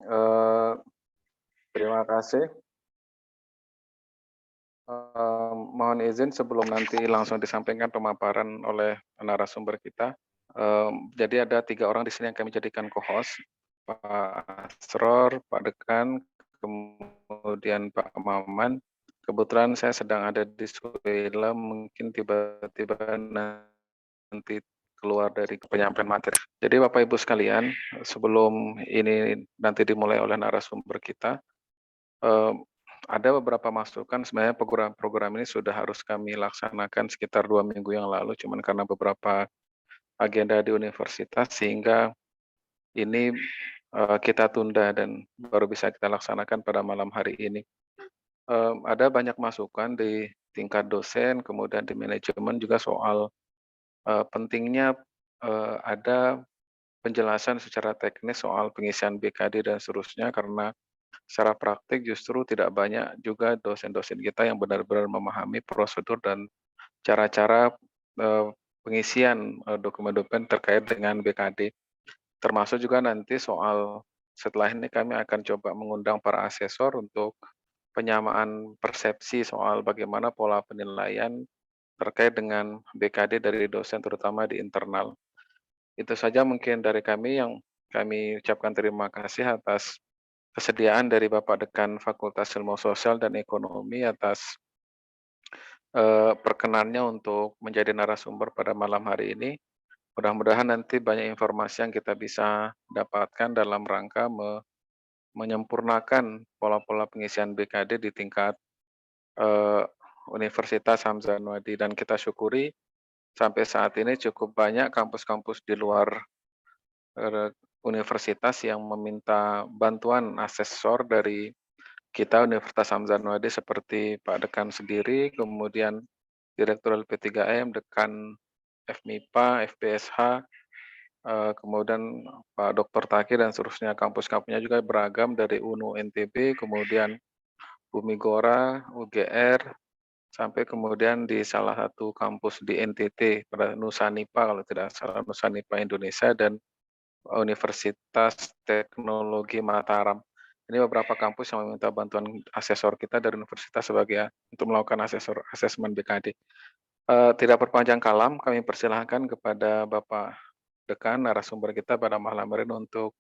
Eee, Terima kasih. Mohon izin sebelum nanti langsung disampaikan pemaparan oleh narasumber kita. Jadi ada 3 orang di sini yang kami jadikan co-host, Pak Asror, Pak Dekan, kemudian Pak Maman. Kebetulan saya sedang ada di Suela, mungkin tiba-tiba nanti keluar dari penyampaian materi. Jadi Bapak Ibu sekalian, sebelum ini nanti dimulai oleh narasumber kita, eee, ada beberapa masukan sebenarnya program-program ini sudah harus kami laksanakan sekitar 2 minggu yang lalu, cuman karena beberapa agenda di universitas sehingga ini, kita tunda dan baru bisa kita laksanakan pada malam hari ini. Ada banyak masukan di tingkat dosen, kemudian di manajemen juga soal, pentingnya, ada penjelasan secara teknis soal pengisian BKD dan seterusnya, karena secara praktik justru tidak banyak juga dosen-dosen kita yang benar-benar memahami prosedur dan cara-cara, eee, pengisian, dokumen-dokumen terkait dengan BKD. Termasuk juga nanti soal setelah ini kami akan coba mengundang para asesor untuk penyamaan persepsi soal bagaimana pola penilaian terkait dengan BKD dari dosen terutama di internal. Itu saja mungkin dari kami, yang kami ucapkan terima kasih atas kesediaan dari Bapak Dekan Fakultas Ilmu Sosial dan Ekonomi atas, perkenannya untuk menjadi narasumber pada malam hari ini. Mudah-mudahan nanti banyak informasi yang kita bisa dapatkan dalam rangka menyempurnakan pola-pola pengisian BKD di tingkat, eee, Universitas Hamzanwadi, dan kita syukuri sampai saat ini cukup banyak kampus-kampus di luar, universitas yang meminta bantuan asesor dari kita Universitas Hamzanwadi, seperti Pak Dekan sendiri, kemudian Direktur LP3M, Dekan FMIPA, FPSH, kemudian Pak Dokter Taki dan seterusnya. Kampus-kampusnya juga beragam dari UNU NTB, kemudian Bumi Gora, UGR, sampai kemudian di salah satu kampus di NTT, pada Nusa kalau tidak salah, Nusa Indonesia, dan Universitas Teknologi Mataram. Ini beberapa kampus yang meminta bantuan asesor kita dari universitas sebagai untuk melakukan asesmen BKD. Tidak berpanjang kalam, kami persilahkan kepada Bapak Dekan, narasumber kita pada malam hari ini, untuk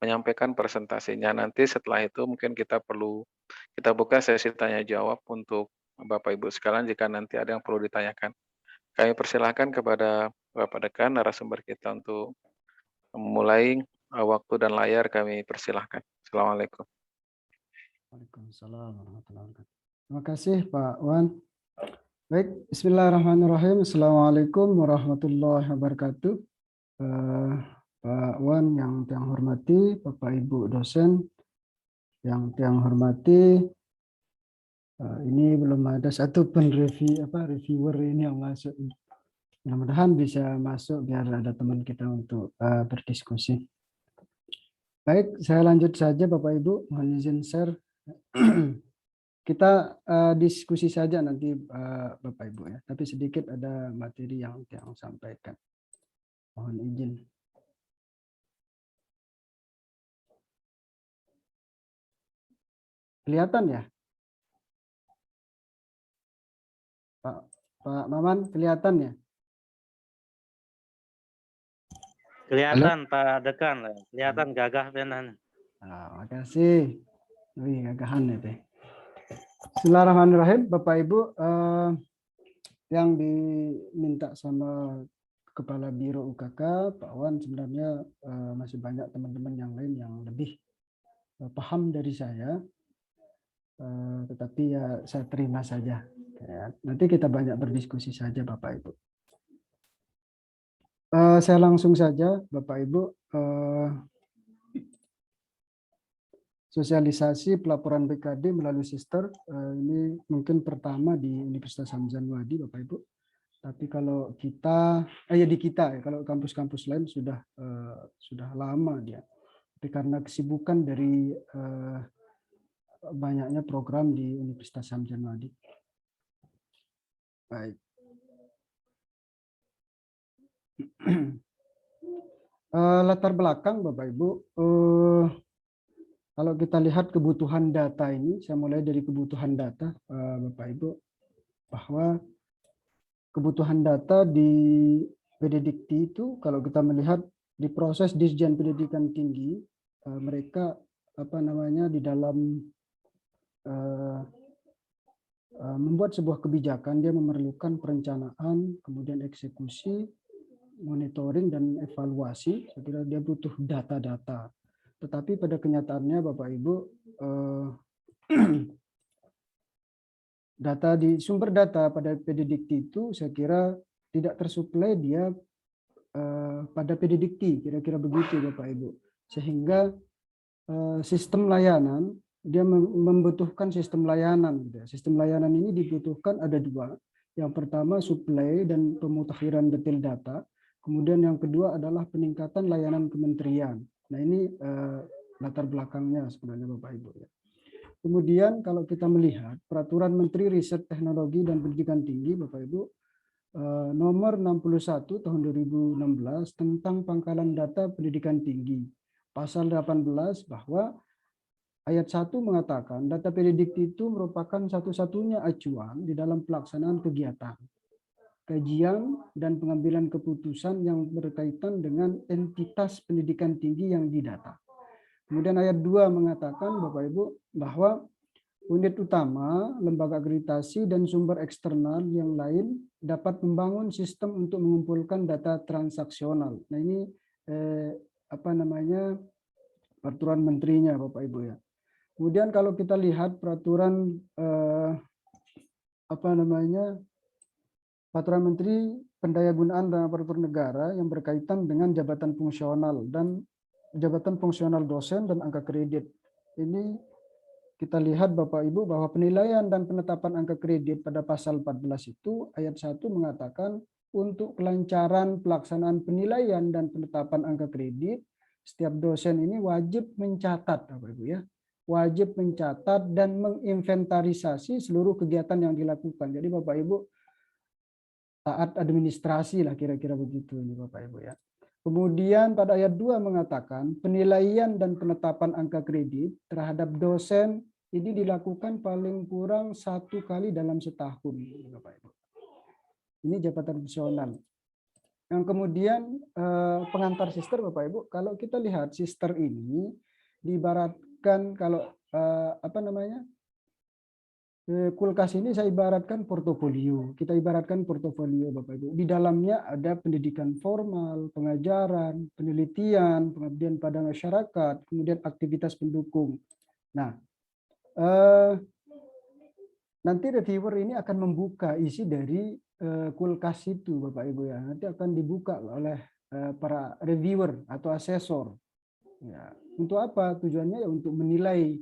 menyampaikan presentasinya. Nanti setelah itu mungkin kita buka sesi tanya jawab untuk Bapak Ibu sekalian jika nanti ada yang perlu ditanyakan. Kami persilahkan kepada Bapak Dekan, narasumber kita, untuk memulai. Waktu dan layar kami persilahkan. Assalamualaikum. Waalaikumsalam warahmatullahi wabarakatuh. Terima kasih Pak Wan. Baik, Bismillahirrahmanirrahim. Assalamualaikum warahmatullahi wabarakatuh. Pak Wan yang tiang hormati, Bapak Ibu dosen yang tiang hormati, ini belum ada satupun reviewer ini yang masuk. Mudah-mudahan bisa masuk biar ada teman kita untuk berdiskusi. Baik, saya lanjut saja Bapak Ibu, mohon izin share. Kita diskusi saja nanti Bapak Ibu ya, tapi sedikit ada materi yang sampaikan. Mohon izin. Kelihatan ya? Pak Maman, kelihatan ya? Kelihatan Pak Dekan, kelihatan gagah benan. Makasih. Wih, gagahan itu. Bismillahirrahmanirrahim, Bapak Ibu, yang diminta sama Kepala Biro UKK, Pak Wan, sebenarnya masih banyak teman-teman yang lain yang lebih paham dari saya, tetapi ya saya terima saja. Ya, nanti kita banyak berdiskusi saja Bapak Ibu. Saya langsung saja Bapak Ibu, sosialisasi pelaporan BKD melalui sister, ini mungkin pertama di Universitas Hamzanwadi Bapak Ibu. Tapi kalau kita, di kita ya, kalau kampus-kampus lain sudah lama dia. Tapi karena kesibukan dari banyaknya program di Universitas Hamzanwadi. Baik. Latar belakang Bapak Ibu, kalau kita lihat kebutuhan data ini, saya mulai dari kebutuhan data, Bapak Ibu, bahwa kebutuhan data di PDDikti itu kalau kita melihat di proses Dirjen Pendidikan Tinggi, mereka di dalam membuat sebuah kebijakan, dia memerlukan perencanaan, kemudian eksekusi, monitoring, dan evaluasi. Saya kira dia butuh data-data. Tetapi pada kenyataannya Bapak Ibu, sumber data pada PDDikti itu saya kira tidak tersuplai dia pada PDDikti, kira-kira begitu Bapak Ibu. Sehingga sistem layanan, dia membutuhkan sistem layanan. Sistem layanan ini dibutuhkan ada dua. Yang pertama suplai dan pemutakhiran detail data. Kemudian yang kedua adalah peningkatan layanan kementerian. Nah ini latar belakangnya sebenarnya Bapak Ibu. Kemudian kalau kita melihat peraturan Menteri Riset Teknologi dan Pendidikan Tinggi Bapak Ibu nomor 61 tahun 2016 tentang pangkalan data pendidikan tinggi. Pasal 18 bahwa ayat 1 mengatakan data PDDikti itu merupakan satu-satunya acuan di dalam pelaksanaan kegiatan, kajian, dan pengambilan keputusan yang berkaitan dengan entitas pendidikan tinggi yang didata. Kemudian ayat 2 mengatakan Bapak Ibu bahwa unit utama, lembaga akreditasi, dan sumber eksternal yang lain dapat membangun sistem untuk mengumpulkan data transaksional. Nah ini peraturan menterinya Bapak Ibu ya. Kemudian kalau kita lihat peraturan peraturan Menteri Pendayagunaan dan Aparatur Negara yang berkaitan dengan jabatan fungsional dan jabatan fungsional dosen dan angka kredit. Ini kita lihat Bapak Ibu bahwa penilaian dan penetapan angka kredit pada pasal 14 itu ayat 1 mengatakan untuk kelancaran pelaksanaan penilaian dan penetapan angka kredit, setiap dosen ini wajib mencatat Bapak Ibu ya. Wajib mencatat dan menginventarisasi seluruh kegiatan yang dilakukan. Jadi Bapak Ibu taat administrasi lah kira-kira begitu ini Bapak Ibu ya. Kemudian pada ayat 2 mengatakan penilaian dan penetapan angka kredit terhadap dosen ini dilakukan paling kurang 1 kali dalam setahun Bapak Ibu. Ini jabatan fungsional. Yang kemudian pengantar sister Bapak Ibu, kalau kita lihat sister ini diibaratkan kalau kulkas ini saya ibaratkan portofolio. Kita ibaratkan portofolio Bapak Ibu. Di dalamnya ada pendidikan formal, pengajaran, penelitian, pengabdian pada masyarakat, kemudian aktivitas pendukung. Nah, nanti reviewer ini akan membuka isi dari kulkas itu Bapak Ibu ya. Nanti akan dibuka oleh para reviewer atau asesor. Ya, untuk apa? Tujuannya ya untuk menilai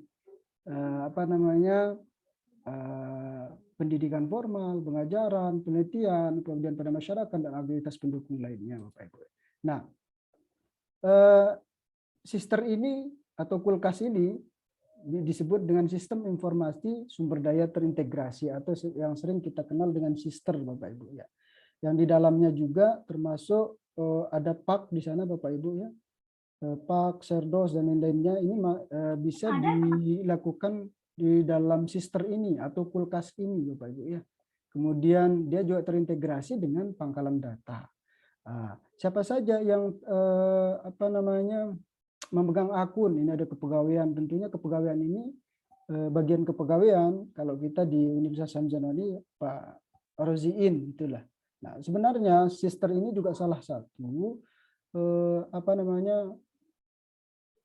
pendidikan formal, pengajaran, penelitian, kemudian pada masyarakat dan aktivitas pendukung lainnya, Bapak Ibu. Nah, sister ini atau kulkas ini disebut dengan sistem informasi sumber daya terintegrasi atau yang sering kita kenal dengan sister, Bapak Ibu ya. Yang di dalamnya juga termasuk ada PAK di sana, Bapak Ibu ya. PAK, Serdos dan lain-lainnya ini bisa dilakukan di dalam sister ini atau kulkas ini Bapak Ibu ya. Kemudian dia juga terintegrasi dengan pangkalan data. Siapa saja yang memegang akun, ini ada kepegawaian, tentunya kepegawaian ini bagian kepegawaian kalau kita di Universitas Hamzanani Pak Roziin itulah. Nah, sebenarnya sister ini juga salah satu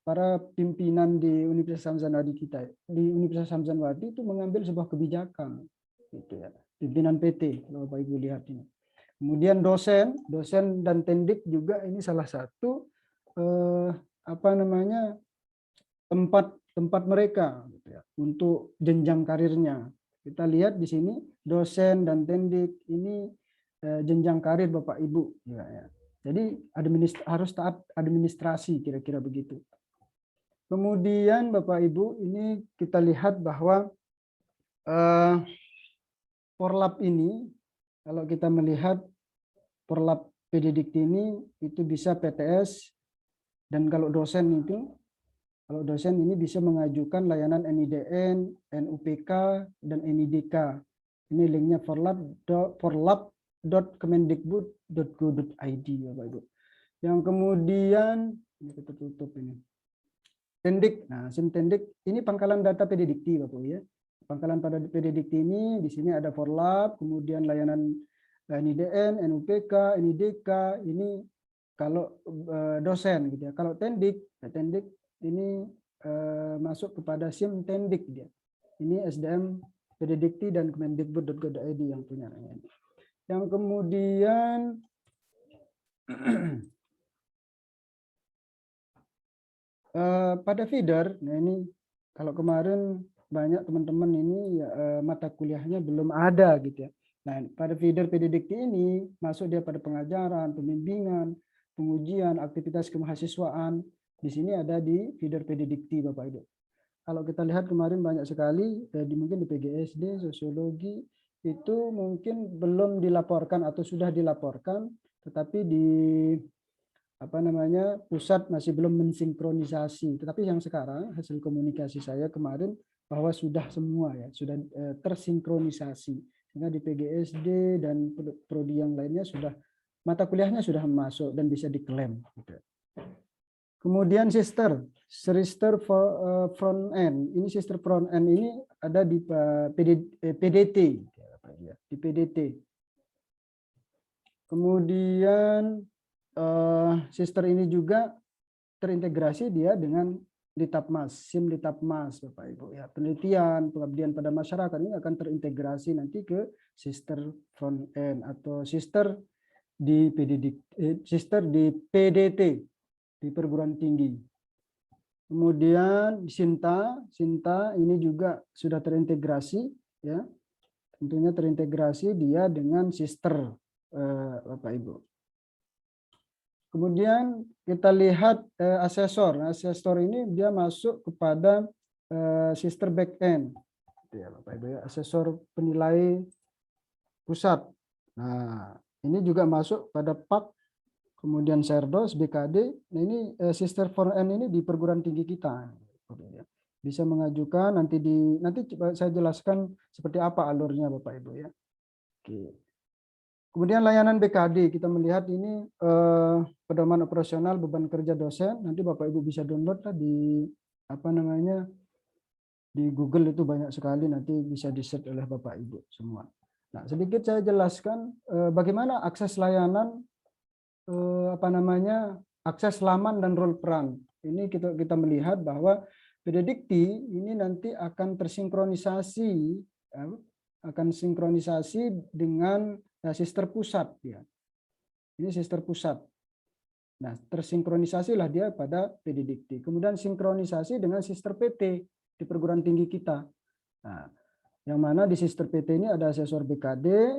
para pimpinan di Universitas Hamzanwadi kita, di Universitas Hamzanwadi itu mengambil sebuah kebijakan, gitu ya, pimpinan PT, kalau Bapak Ibu lihat ini. Kemudian dosen dan tendik juga ini salah satu tempat mereka gitu ya, untuk jenjang karirnya. Kita lihat di sini dosen dan tendik ini jenjang karir Bapak Ibu, ya. Jadi harus taat administrasi kira-kira begitu. Kemudian Bapak Ibu ini kita lihat bahwa Porlab ini kalau kita melihat Porlab PDDikti ini itu bisa PTS dan kalau dosen itu Kalau dosen ini bisa mengajukan layanan NIDN, NUPK, dan NIDK. Ini linknya forlab.kemendikbud.go.id, Bapak Ibu. Yang kemudian, ini kita tutup ini. Tendik, nah SIM Tendik ini pangkalan data PDDikti, Bapak Ibu ya. Pangkalan pada PDDikti ini, di sini ada forlab, kemudian layanan NIDN, NUPK, NIDK, ini kalau dosen gitu ya. Kalau Tendik, ya Tendik ini masuk kepada SIM Tendik dia. Ini SDM PDDikti dan Kemendikbud.go.id yang punya. Yang kemudian pada feeder, nah ini kalau kemarin banyak teman-teman ini ya, mata kuliahnya belum ada gitu ya. Nah, pada feeder PDDikti ini masuk dia pada pengajaran, pembimbingan, pengujian, aktivitas kemahasiswaan. Di sini ada di feeder PDDikti, Bapak Ibu. Kalau kita lihat kemarin banyak sekali, mungkin di PGSD, sosiologi, itu mungkin belum dilaporkan atau sudah dilaporkan, tetapi di pusat masih belum mensinkronisasi. Tetapi yang sekarang hasil komunikasi saya kemarin bahwa sudah semua ya, sudah tersinkronisasi. Sehingga di PGSD dan prodi yang lainnya sudah mata kuliahnya sudah masuk dan bisa diklaim. Kemudian sister front end. Ini sister front end ini ada di PDT, di PDT. Kemudian sister ini juga terintegrasi dia dengan Ditapmas, SIM Ditapmas, Bapak Ibu ya. Penelitian, pengabdian pada masyarakat ini akan terintegrasi nanti ke sister front end atau sister di sister di PDT di perguruan tinggi. Kemudian Sinta ini juga sudah terintegrasi ya. Tentunya terintegrasi dia dengan sister Bapak Ibu. Kemudian kita lihat asesor. Asesor ini dia masuk kepada sister backend. Ya, Bapak Ibu ya, asesor penilai pusat. Nah, ini juga masuk pada PAK, kemudian Serdos, BKD. Nah, ini sister front-end ini di perguruan tinggi kita. Bisa mengajukan nanti saya jelaskan seperti apa alurnya Bapak Ibu ya. Oke. Kemudian layanan BKD, kita melihat ini pedoman operasional beban kerja dosen. Nanti Bapak Ibu bisa download lah di di Google, itu banyak sekali, nanti bisa di-search oleh Bapak Ibu semua. Nah, sedikit saya jelaskan bagaimana akses layanan akses laman dan role peran. Ini kita melihat bahwa PDDikti ini nanti akan tersinkronisasi dengan sister pusat ya. Ini sister pusat. Nah, tersinkronisasilah dia pada PDDikti. Kemudian sinkronisasi dengan sister PT di perguruan tinggi kita. Nah, yang mana di sister PT ini ada asesor BKD,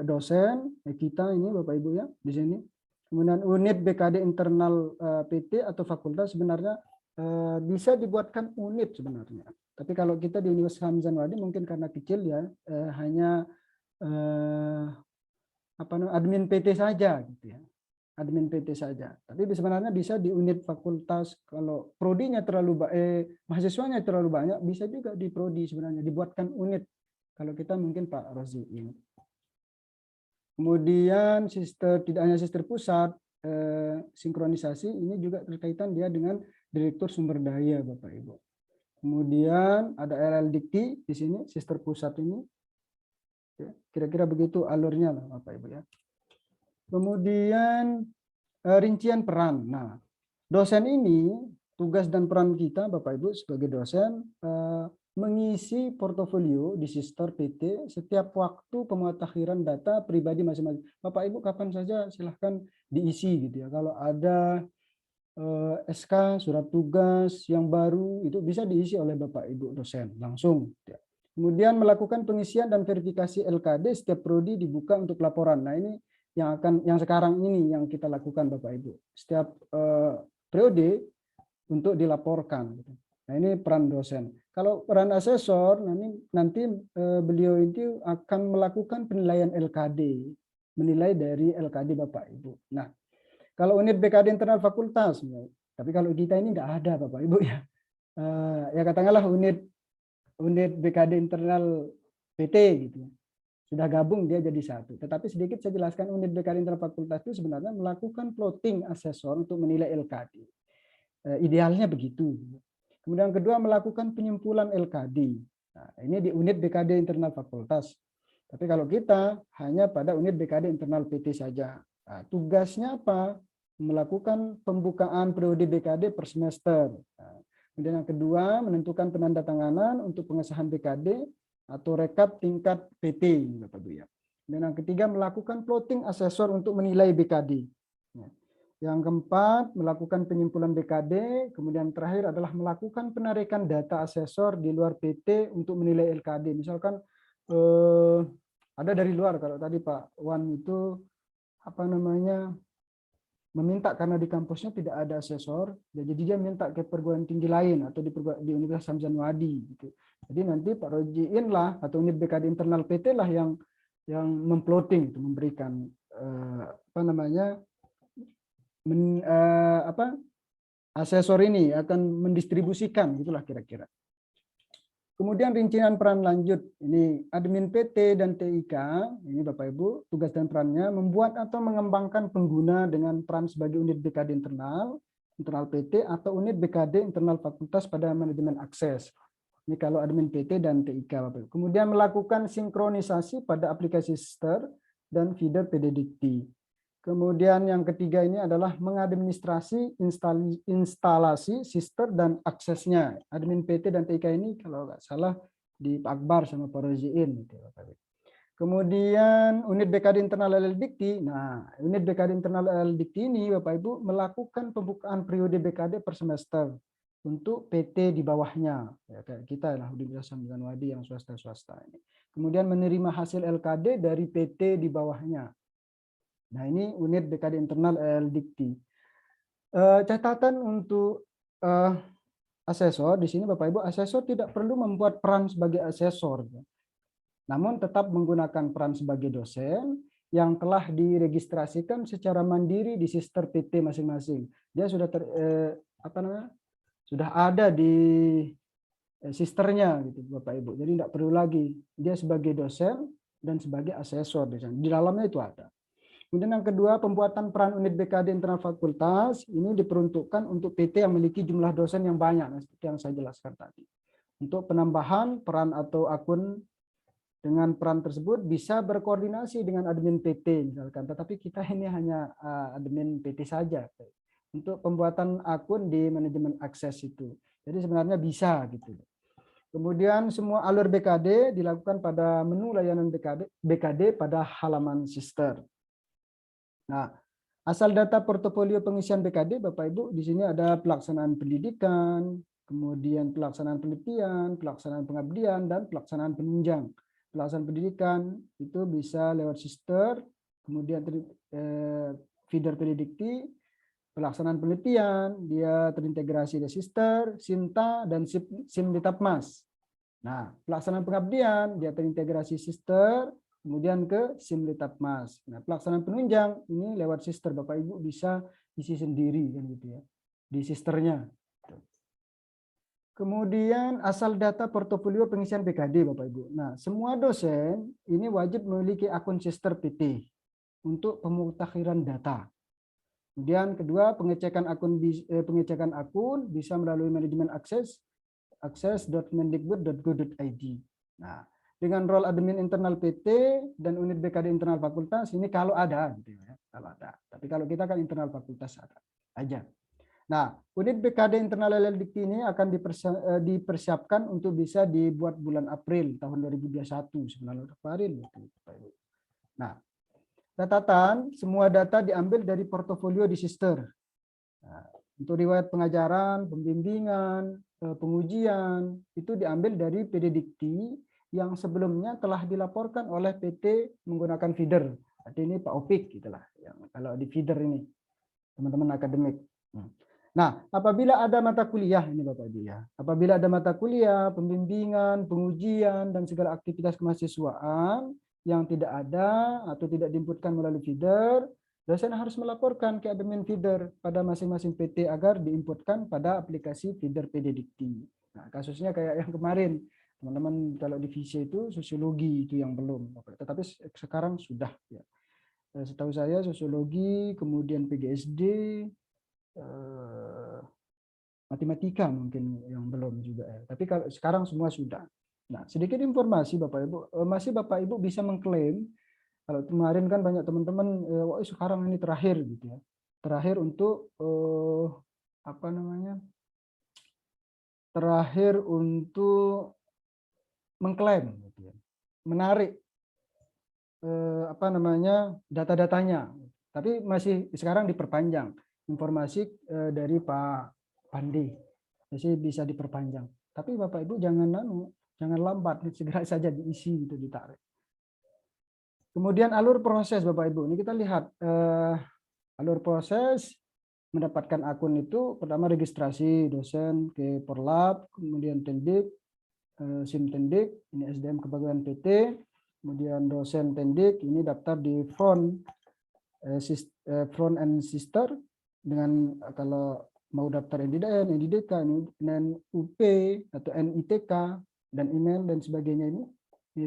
dosen, kita ini Bapak Ibu ya di sini. Kemudian unit BKD internal PT atau fakultas sebenarnya bisa dibuatkan unit sebenarnya. Tapi kalau kita di Universitas Hamzah Wadi mungkin karena kecil ya, hanya admin PT saja gitu ya. Admin PT saja. Tapi sebenarnya bisa di unit fakultas. Kalau prodinya mahasiswanya terlalu banyak, bisa juga di prodi sebenarnya dibuatkan unit. Kalau kita mungkin Pak Rozi ini. Kemudian tidak hanya sister pusat, sinkronisasi ini juga berkaitan dia dengan direktur sumber daya Bapak Ibu. Kemudian ada LLDikti di sini, sister pusat ini. Kira-kira begitu alurnya lah Bapak Ibu ya. Kemudian rincian peran. Nah, dosen ini tugas dan peran kita Bapak Ibu sebagai dosen mengisi portofolio di sister PT setiap waktu pemutakhiran data pribadi masing-masing. Bapak Ibu kapan saja silahkan diisi gitu ya. Kalau ada SK, surat tugas yang baru itu bisa diisi oleh Bapak Ibu dosen langsung. Ya. Kemudian melakukan pengisian dan verifikasi LKD setiap prodi dibuka untuk laporan. Nah, ini yang sekarang ini yang kita lakukan Bapak Ibu. Setiap periode untuk dilaporkan. Nah, ini peran dosen. Kalau peran asesor nanti beliau itu akan melakukan penilaian LKD, menilai dari LKD Bapak Ibu. Nah, kalau unit BKD internal fakultas, tapi kalau kita ini nggak ada Bapak Ibu ya. ya katakanlah unit BKD internal PT gitu. Sudah gabung dia jadi satu. Tetapi sedikit saya jelaskan, unit BKD internal fakultas itu sebenarnya melakukan plotting asesor untuk menilai LKD. Idealnya begitu. Kemudian yang kedua melakukan penyimpulan LKD. Nah, ini di unit BKD internal fakultas. Tapi kalau kita hanya pada unit BKD internal PT saja. Nah, tugasnya apa? Melakukan pembukaan periode BKD per semester. Nah, kemudian yang kedua menentukan penandatanganan untuk pengesahan BKD atau rekap tingkat PT, Bapak Ibu ya. Dan yang ketiga melakukan plotting asesor untuk menilai BKD. Yang keempat melakukan penyimpulan BKD, kemudian terakhir adalah melakukan penarikan data asesor di luar PT untuk menilai LKD. Misalkan ada dari luar, kalau tadi Pak Wan itu apa namanya meminta karena di kampusnya tidak ada asesor, jadi dia minta ke perguruan tinggi lain atau di Universitas Hamzah Wadi gitu. Jadi nanti Pak Rojiin lah atau unit BKD internal PT lah yang memploting itu, memberikan apa namanya asesor ini akan mendistribusikan, itulah kira-kira. Kemudian rincian peran lanjut, ini admin PT dan TIK, ini Bapak Ibu, tugas dan perannya membuat atau mengembangkan pengguna dengan peran sebagai unit BKD internal PT atau unit BKD internal fakultas pada manajemen akses. Ini kalau admin PT dan TIK Bapak Ibu. Kemudian melakukan sinkronisasi pada aplikasi sister dan feeder PDDikti. Kemudian yang ketiga ini adalah mengadministrasi instalasi sister dan aksesnya. Admin PT dan TIK ini kalau nggak salah di Pak Akbar sama Pak Roziin. Kemudian unit BKD internal LL-Dikti. Nah, unit BKD internal LL-Dikti ini Bapak Ibu melakukan pembukaan periode BKD per semester untuk PT di bawahnya. Ya, kayak kita lah Universitas Hamzah Wadi yang swasta ini. Kemudian menerima hasil LKD dari PT di bawahnya. Nah, ini unit BKD internal LL-Dikti. Catatan untuk asesor di sini Bapak Ibu, asesor tidak perlu membuat peran sebagai asesor, namun tetap menggunakan peran sebagai dosen yang telah diregistrasikan secara mandiri di sister PT masing-masing. Dia sudah sudah ada di sisternya gitu Bapak Ibu. Jadi tidak perlu lagi dia sebagai dosen dan sebagai asesor di sana. Di dalamnya itu ada. Kemudian yang kedua, pembuatan peran unit BKD internal fakultas ini diperuntukkan untuk PT yang memiliki jumlah dosen yang banyak, seperti yang saya jelaskan tadi. Untuk penambahan peran atau akun dengan peran tersebut bisa berkoordinasi dengan admin PT misalkan, tetapi kita ini hanya admin PT saja untuk pembuatan akun di manajemen akses itu. Jadi sebenarnya bisa gitu. Kemudian semua alur BKD dilakukan pada menu layanan BKD pada halaman sister. Nah, asal data portofolio pengisian BKD, Bapak Ibu, di sini ada pelaksanaan pendidikan, kemudian pelaksanaan penelitian, pelaksanaan pengabdian, dan pelaksanaan penunjang. Pelaksanaan pendidikan itu bisa lewat sister, kemudian feeder PDDikti, pelaksanaan penelitian, dia terintegrasi di sister, Sinta, dan Simditapmas. Nah, pelaksanaan pengabdian, dia terintegrasi sister, kemudian ke Simditapmas. Nah, pelaksanaan penunjang ini lewat sister, Bapak Ibu bisa isi sendiri kan gitu ya di sisternya. Kemudian asal data portofolio pengisian BKD Bapak Ibu. Nah, semua dosen ini wajib memiliki akun sister PT untuk pemutakhiran data. Kemudian kedua, pengecekan akun bisa melalui manajemen akses.mendikbud.go.id. Nah, dengan role admin internal PT dan unit BKD internal fakultas ini kalau ada gitu ya, kalau ada. Tapi kalau kita kan internal fakultas ada aja. Nah, unit BKD internal LL-Dikti ini akan dipersiapkan untuk bisa dibuat bulan April tahun 2021 sebenarnya kemarin. Nah, catatan semua data diambil dari portofolio di sister. Nah, untuk riwayat pengajaran, pembimbingan, pengujian itu diambil dari PDDikti yang sebelumnya telah dilaporkan oleh PT menggunakan feeder. Jadi ini Pak Opik gitulah. Yang kalau di feeder ini teman-teman akademik. Nah, apabila ada mata kuliah ini Bapak Ibu ya. Apabila ada mata kuliah, pembimbingan, pengujian dan segala aktivitas kemahasiswaan yang tidak ada atau tidak diinputkan melalui feeder, dosen harus melaporkan ke admin feeder pada masing-masing PT agar diinputkan pada aplikasi feeder PDDikti. Nah, kasusnya kayak yang kemarin, teman-teman kalau divisi itu sosiologi itu yang belum, tetapi sekarang sudah ya. Setahu saya sosiologi, kemudian PGSD, matematika mungkin yang belum juga ya. Tapi kalau sekarang semua sudah. Nah, sedikit informasi Bapak Ibu, masih Bapak Ibu bisa mengklaim kalau kemarin kan banyak teman-teman wah sekarang ini terakhir gitu ya. Terakhir untuk apa namanya? Terakhir untuk mengklaim gitu ya. Menarik apa namanya? Data-datanya. Tapi masih sekarang diperpanjang informasi dari Pak Pandi. Masih bisa diperpanjang. Tapi Bapak Ibu jangan lambat, segera saja diisi gitu, ditarik. Kemudian alur proses Bapak Ibu. Ini kita lihat alur proses mendapatkan akun itu pertama registrasi dosen ke Porlab, kemudian Tendik, SIM Tendik, ini SDM Kepegawaian PT, kemudian dosen Tendik ini daftar di front and sister dengan kalau mau daftar NDDN, NDDK, NUP atau NITK dan email dan sebagainya ini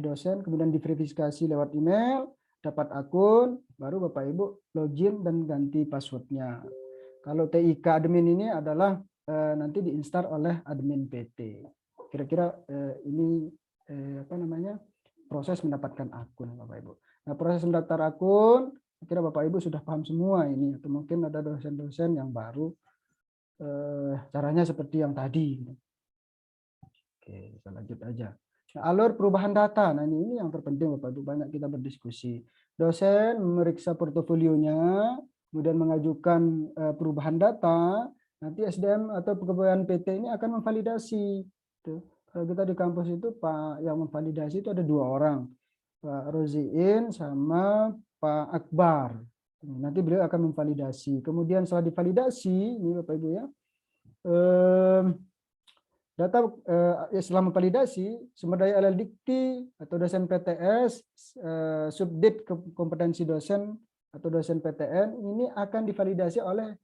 dosen, kemudian diverifikasi lewat email, dapat akun, baru Bapak Ibu login dan ganti passwordnya. Kalau TIK admin ini adalah nanti diinstal oleh admin PT. Kira-kira ini apa namanya proses mendapatkan akun Bapak Ibu. Nah proses mendaftar akun, kira Bapak Ibu sudah paham semua ini, atau mungkin ada dosen-dosen yang baru caranya seperti yang tadi. Oke, kita lanjut aja. Nah, alur perubahan data, nah ini yang terpenting Bapak Ibu, banyak kita berdiskusi. Dosen memeriksa portofolionya, kemudian mengajukan perubahan data, nanti SDM atau kepegawaian PT ini akan memvalidasi. Kalau kita di kampus itu Pak yang memvalidasi itu ada 2 orang, Pak Roziin sama Pak Akbar. Nanti beliau akan memvalidasi. Kemudian setelah divalidasi, ini Bapak Ibu ya, data setelah memvalidasi sumber daya LL Dikti atau dosen PTS, subdit kompetensi dosen atau dosen PTN ini akan divalidasi oleh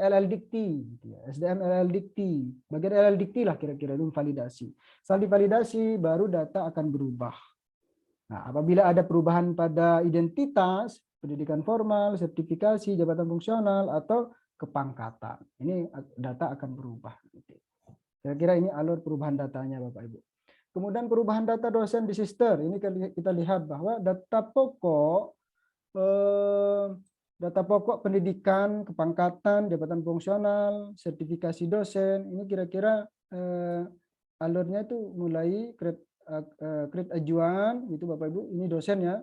LL Dikti, SDM LL Dikti, bagian LL Dikti lah kira-kira itu validasi. Setelah divalidasi baru data akan berubah. Nah, apabila ada perubahan pada identitas, pendidikan formal, sertifikasi, jabatan fungsional atau kepangkatan, ini data akan berubah. Kira-kira ini alur perubahan datanya Bapak Ibu. Kemudian perubahan data dosen di sister. Ini kita lihat bahwa data pokok pendidikan, kepangkatan, jabatan fungsional, sertifikasi dosen. Ini kira-kira alurnya itu mulai create ajuan gitu Bapak Ibu. Ini dosen ya.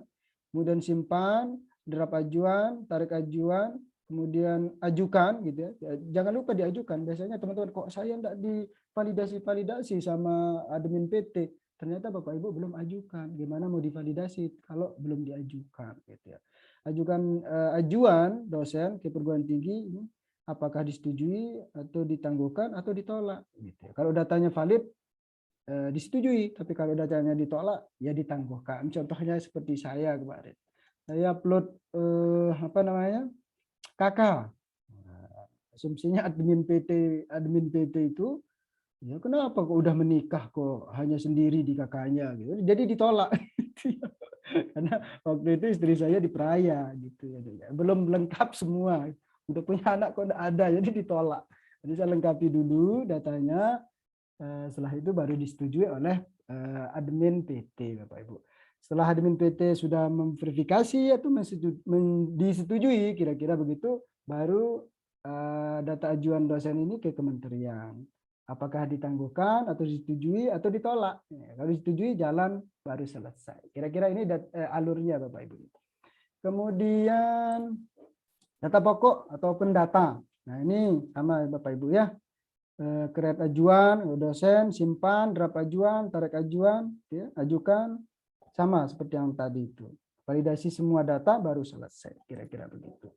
Kemudian simpan, draft ajuan, tarik ajuan, kemudian ajukan gitu ya. Jangan lupa diajukan. Biasanya teman-teman kok saya enggak divalidasi sama admin PT. Ternyata Bapak Ibu belum ajukan. Gimana mau divalidasi kalau belum diajukan gitu ya. Ajukan ajuan dosen ke perguruan tinggi ini apakah disetujui atau ditangguhkan atau ditolak gitu ya. Kalau datanya valid disetujui, tapi kalau datanya ditolak ya ditangguhkan. Contohnya seperti saya kemarin. Saya upload apa namanya? kakak. Asumsinya admin PT itu ya kenapa kok udah menikah kok hanya sendiri di kakaknya gitu. Jadi ditolak. Karena waktu itu istri saya diperaya gitu ya. Belum lengkap semua. Udah punya anak kok enggak ada, jadi ditolak. Jadi saya lengkapi dulu datanya. Setelah itu baru disetujui oleh admin PT Bapak Ibu. Setelah admin PT sudah memverifikasi atau disetujui kira-kira begitu, baru data ajuan dosen ini ke kementerian. Apakah ditangguhkan atau disetujui atau ditolak. Kalau disetujui jalan baru selesai. Kira-kira ini alurnya Bapak Ibu. Kemudian data pokok ataupun data. Nah ini sama Bapak Ibu ya. Create ajuan, dosen, simpan, draft ajuan, tarik ajuan, ya, ajukan, sama seperti yang tadi itu. Validasi semua data baru selesai, kira-kira begitu.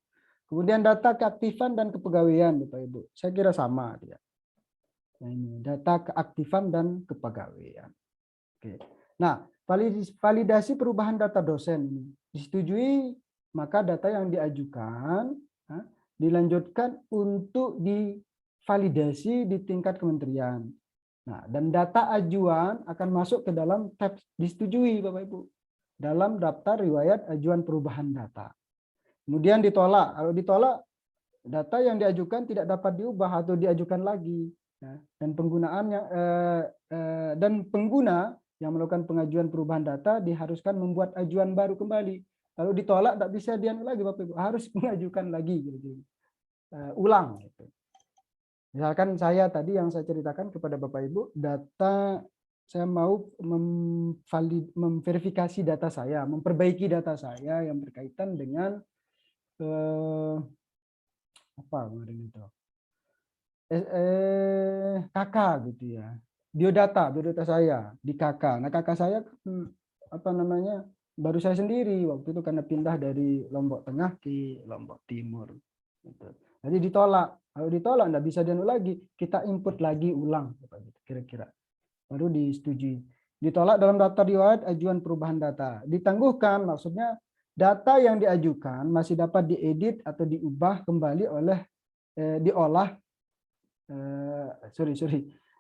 Kemudian data keaktifan dan kepegawaian, Bapak Ibu. Saya kira sama dia. Nah, ini data keaktifan dan kepegawaian. Oke. Nah, validasi perubahan data dosen ini disetujui maka data yang diajukan dilanjutkan untuk divalidasi di tingkat kementerian. Nah, dan data ajuan akan masuk ke dalam tab disetujui Bapak Ibu dalam daftar riwayat ajuan perubahan data. Kemudian ditolak. Kalau ditolak, data yang diajukan tidak dapat diubah atau diajukan lagi. Dan pengguna yang melakukan pengajuan perubahan data diharuskan membuat ajuan baru kembali. Kalau ditolak tidak bisa dianu lagi Bapak Ibu, harus mengajukan lagi gitu. Ulang gitu. Misalkan saya tadi yang saya ceritakan kepada Bapak Ibu, data saya mau memverifikasi data saya, memperbaiki data saya yang berkaitan dengan apa kemarin itu? KK gitu ya. Biodata saya di KK. Nah, KK saya apa namanya? Baru saya sendiri waktu itu karena pindah dari Lombok Tengah ke Lombok Timur. Gitu. Jadi ditolak. Kalau ditolak nggak bisa dianu lagi, kita input lagi ulang kira-kira. Baru disetujui. Ditolak dalam daftar riwayat ajuan perubahan data. Ditangguhkan maksudnya data yang diajukan masih dapat diedit atau diubah kembali oleh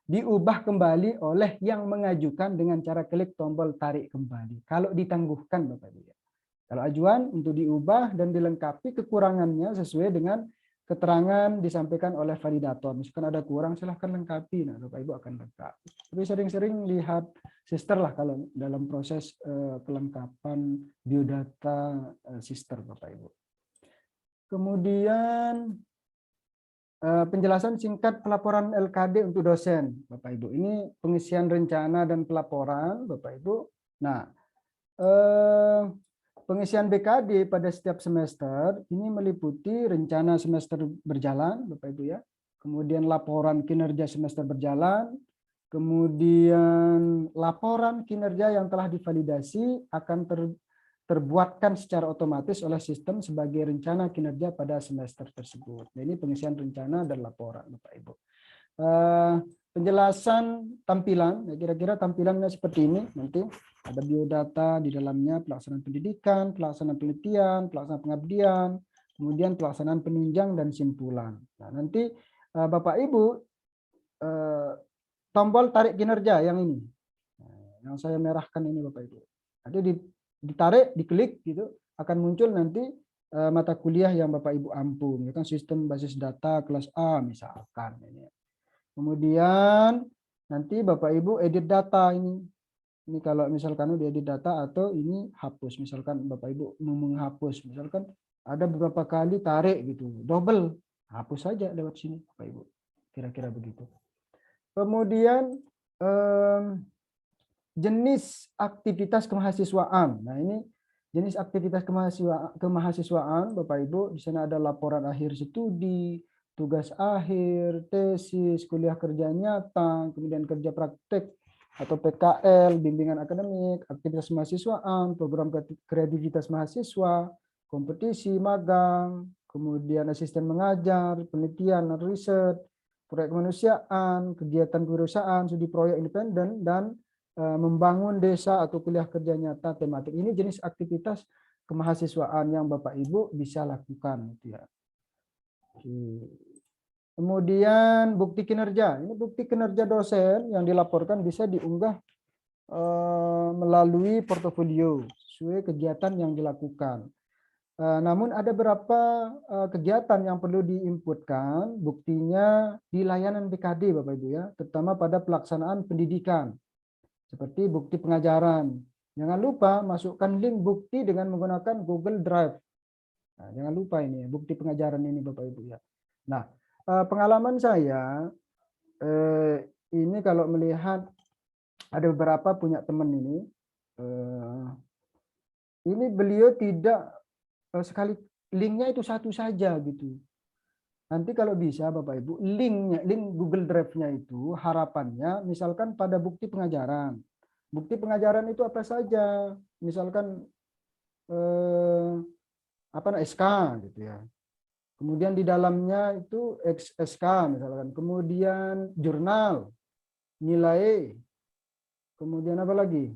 diubah kembali oleh yang mengajukan dengan cara klik tombol tarik kembali. Kalau ditangguhkan Bapak Ibu. Kalau ajuan untuk diubah dan dilengkapi kekurangannya sesuai dengan keterangan disampaikan oleh validator. Misalkan ada kurang, silahkan lengkapi. Nah, Bapak Ibu akan lengkapi. Tapi sering-sering lihat sister lah kalau dalam proses kelengkapan biodata sister Bapak Ibu. Kemudian penjelasan singkat pelaporan LKD untuk dosen Bapak Ibu. Ini pengisian rencana dan pelaporan Bapak Ibu. Nah, pengisian BKD pada setiap semester ini meliputi rencana semester berjalan, Bapak Ibu ya. Kemudian laporan kinerja semester berjalan, kemudian laporan kinerja yang telah divalidasi akan terbuatkan secara otomatis oleh sistem sebagai rencana kinerja pada semester tersebut. Nah, ini pengisian rencana dan laporan, Bapak Ibu. Penjelasan tampilan, kira-kira tampilannya seperti ini. Nanti ada biodata di dalamnya, pelaksanaan pendidikan, pelaksanaan penelitian, pelaksanaan pengabdian, kemudian pelaksanaan penunjang dan simpulan. Nah, nanti Bapak Ibu tombol tarik kinerja yang ini, yang saya merahkan ini Bapak Ibu. Nanti ditarik, diklik gitu, akan muncul nanti mata kuliah yang Bapak Ibu ampu, misalkan sistem basis data kelas A misalkan ini. Kemudian nanti Bapak Ibu edit data ini. Ini kalau misalkan udah edit data atau ini hapus, misalkan Bapak Ibu mau menghapus, misalkan ada beberapa kali tarik gitu, double, hapus saja lewat sini Bapak Ibu. Kira-kira begitu. Kemudian jenis aktivitas kemahasiswaan. Nah, ini jenis aktivitas kemahasiswaan Bapak Ibu, di sana ada laporan akhir studi, tugas akhir, tesis, kuliah kerja nyata, kemudian kerja praktek atau PKL, bimbingan akademik, aktivitas mahasiswaan, program kreativitas mahasiswa, kompetisi, magang, kemudian asisten mengajar, penelitian dan riset, proyek kemanusiaan, kegiatan kewirausahaan, studi proyek independen, dan membangun desa atau kuliah kerja nyata tematik. Ini jenis aktivitas kemahasiswaan yang Bapak Ibu bisa lakukan. Ya. Kemudian bukti kinerja. Ini bukti kinerja dosen yang dilaporkan bisa diunggah melalui portofolio sesuai kegiatan yang dilakukan. Namun ada beberapa kegiatan yang perlu diinputkan, buktinya di layanan BKD Bapak Ibu ya, terutama pada pelaksanaan pendidikan seperti bukti pengajaran. Jangan lupa masukkan link bukti dengan menggunakan Google Drive. Nah, jangan lupa ini bukti pengajaran ini Bapak Ibu ya. Nah, pengalaman saya ini kalau melihat ada beberapa punya teman ini beliau tidak sekali linknya itu satu saja gitu. Nanti kalau bisa Bapak Ibu link Google Drive-nya itu harapannya misalkan pada bukti pengajaran. Bukti pengajaran itu apa saja? Misalkan SK gitu ya. Kemudian di dalamnya itu SK misalkan, kemudian jurnal, nilai, kemudian apa lagi?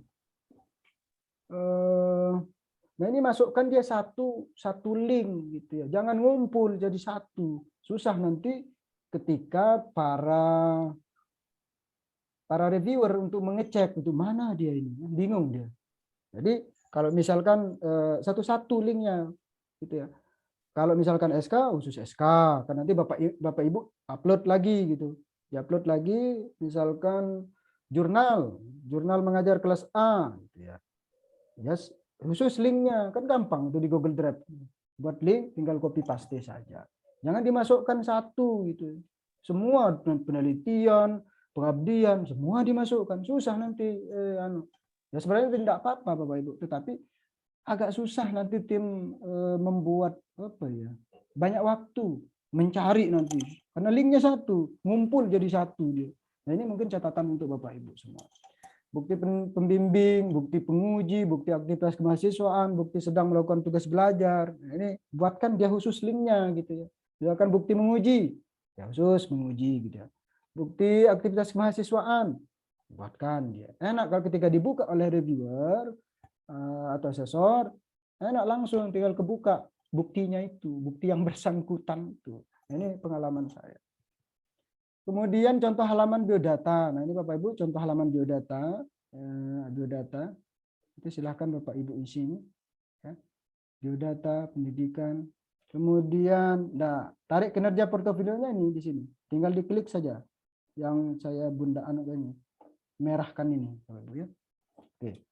Nah ini masukkan dia satu link gitu ya. Jangan ngumpul jadi satu. Susah nanti ketika para reviewer untuk mengecek itu mana dia ini, bingung dia. Jadi kalau misalkan satu-satu linknya gitu ya. Kalau misalkan SK khusus SK, kan nanti Bapak Ibu upload lagi gitu. Diupload lagi misalkan jurnal mengajar kelas A gitu ya. Yes, khusus linknya kan gampang itu di Google Drive. Buat link tinggal copy paste saja. Jangan dimasukkan satu gitu. Semua penelitian, pengabdian, semua dimasukkan. Susah nanti ya sebenarnya tidak apa-apa Bapak Ibu, tetapi agak susah nanti tim membuat apa ya? Banyak waktu mencari nanti. Karena linknya satu, ngumpul jadi satu dia. Nah, ini mungkin catatan untuk Bapak Ibu semua. Bukti pembimbing, bukti penguji, bukti aktivitas kemahasiswaan, bukti sedang melakukan tugas belajar. Nah, ini buatkan dia khusus linknya gitu ya. Misalkan bukti menguji, ya khusus menguji gitu ya. Bukti aktivitas kemahasiswaan, buatkan dia. Enak kalau ketika dibuka oleh reviewer atau asesor, enak langsung tinggal kebuka buktinya itu, bukti yang bersangkutan itu. Nah, ini pengalaman saya. Kemudian contoh halaman biodata. Nah ini Bapak Ibu contoh halaman biodata. Biodata itu silahkan Bapak Ibu isi. Ya. Biodata, pendidikan. Kemudian, nah tarik kinerja portofolionya ini di sini. Tinggal diklik saja. Yang saya bunda ini, merahkan ini, Bapak Ibu ya. Oke.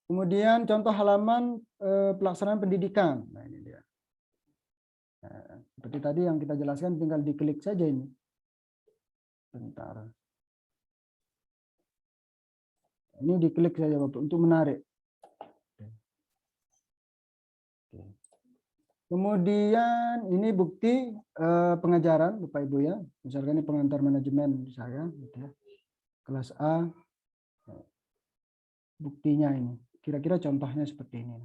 Kemudian contoh halaman pelaksanaan pendidikan. Nah ini dia. Nah, seperti tadi yang kita jelaskan, tinggal diklik saja ini. Bentar. Ini diklik saja Bapak untuk menarik. Kemudian ini bukti pengajaran Bapak Ibu ya. Misalkan ini pengantar manajemen saya gitu ya. Kelas A. Buktinya ini. Kira-kira contohnya seperti ini.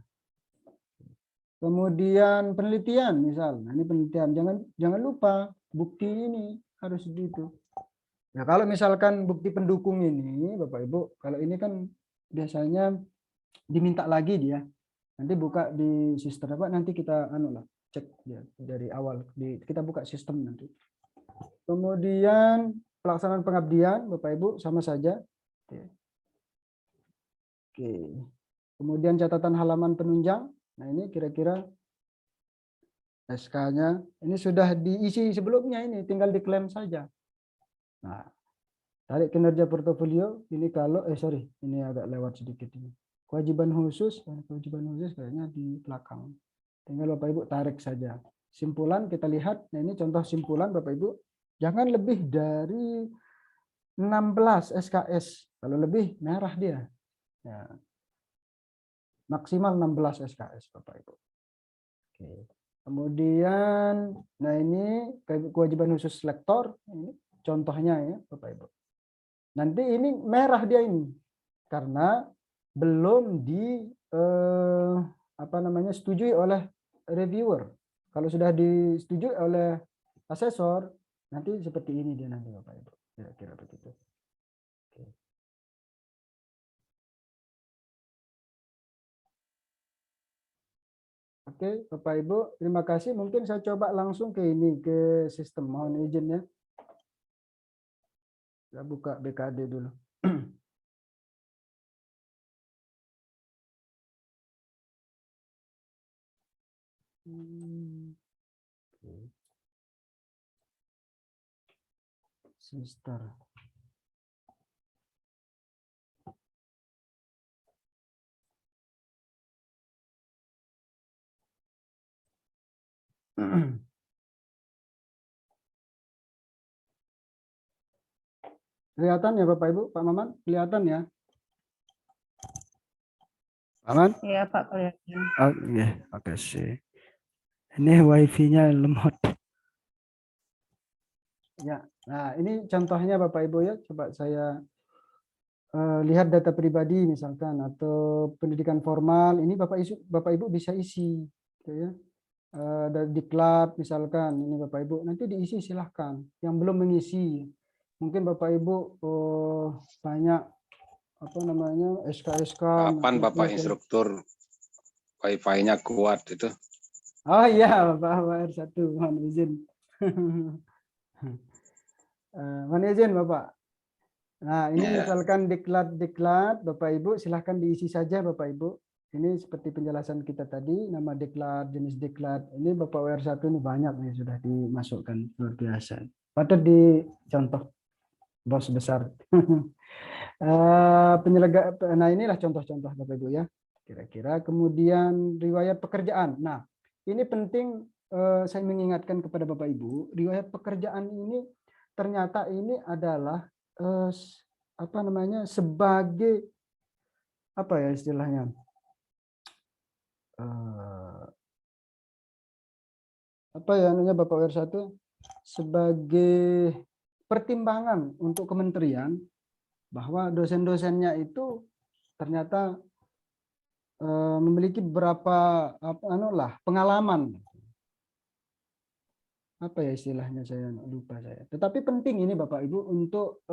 Kemudian penelitian misal. Nah, ini penelitian. Jangan lupa bukti ini harus gitu. Ya kalau misalkan bukti pendukung ini Bapak Ibu, kalau ini kan biasanya diminta lagi dia. Nanti buka di sistem apa, nanti kita cek ya, dari awal kita buka sistem nanti. Kemudian pelaksanaan pengabdian Bapak Ibu sama saja. Oke. Kemudian catatan halaman penunjang. Nah ini kira-kira SK-nya ini sudah diisi sebelumnya, ini tinggal diklaim saja. Nah, tarik kinerja portofolio ini kalau ini agak lewat sedikit ini. Kewajiban khusus kayaknya di belakang. Tinggal Bapak Ibu tarik saja. Simpulan kita lihat. Nah, ini contoh simpulan Bapak Ibu. Jangan lebih dari 16 SKS. Kalau lebih merah dia. Ya. Maksimal 16 SKS Bapak Ibu. Oke. Kemudian nah ini kewajiban khusus lektor, ini contohnya ya Bapak Ibu. Nanti ini merah dia ini karena belum setujui oleh reviewer. Kalau sudah disetujui oleh asesor, nanti seperti ini dia nanti Bapak Ibu. Kira-kira begitu. Oke. Oke, Bapak Ibu, terima kasih. Mungkin saya coba langsung ke sistem. Mohon izin ya. Saya buka BKD dulu. Sister. Kelihatan ya Bapak Ibu, Pak Maman? Kelihatan ya? Pak Maman? Iya Pak, kelihatan. Oh iya, oke sih. Ini wifi-nya lemot. Ya, nah ini contohnya Bapak Ibu ya. Coba saya lihat data pribadi misalkan atau pendidikan formal. Ini Bapak Ibu bisa isi, gitu ya. Dari diklat misalkan, ini Bapak Ibu nanti diisi silahkan. Yang belum mengisi, mungkin Bapak Ibu banyak SK-SK. Kapan Bapak instruktur wifi-nya kuat itu. Oh iya, Bapak WR1, mohon izin. Mohon izin, Bapak. Nah, ini Ya. misalkan diklat, Bapak Ibu, silahkan diisi saja, Bapak Ibu. Ini seperti penjelasan kita tadi, nama diklat, jenis diklat. Ini Bapak WR1 ini banyak nih sudah dimasukkan, luar biasa. Patut dicontoh, bos besar. Nah, inilah contoh-contoh Bapak Ibu ya. Kira-kira kemudian riwayat pekerjaan. Nah, ini penting saya mengingatkan kepada Bapak Ibu, riwayat pekerjaan ini ternyata ini adalah apa namanya, sebagai apa ya istilahnya, apa ya namanya Bapak WR1, sebagai pertimbangan untuk kementerian bahwa dosen-dosennya itu ternyata memiliki beberapa pengalaman, apa ya istilahnya, saya lupa saya. Tetapi penting ini Bapak Ibu untuk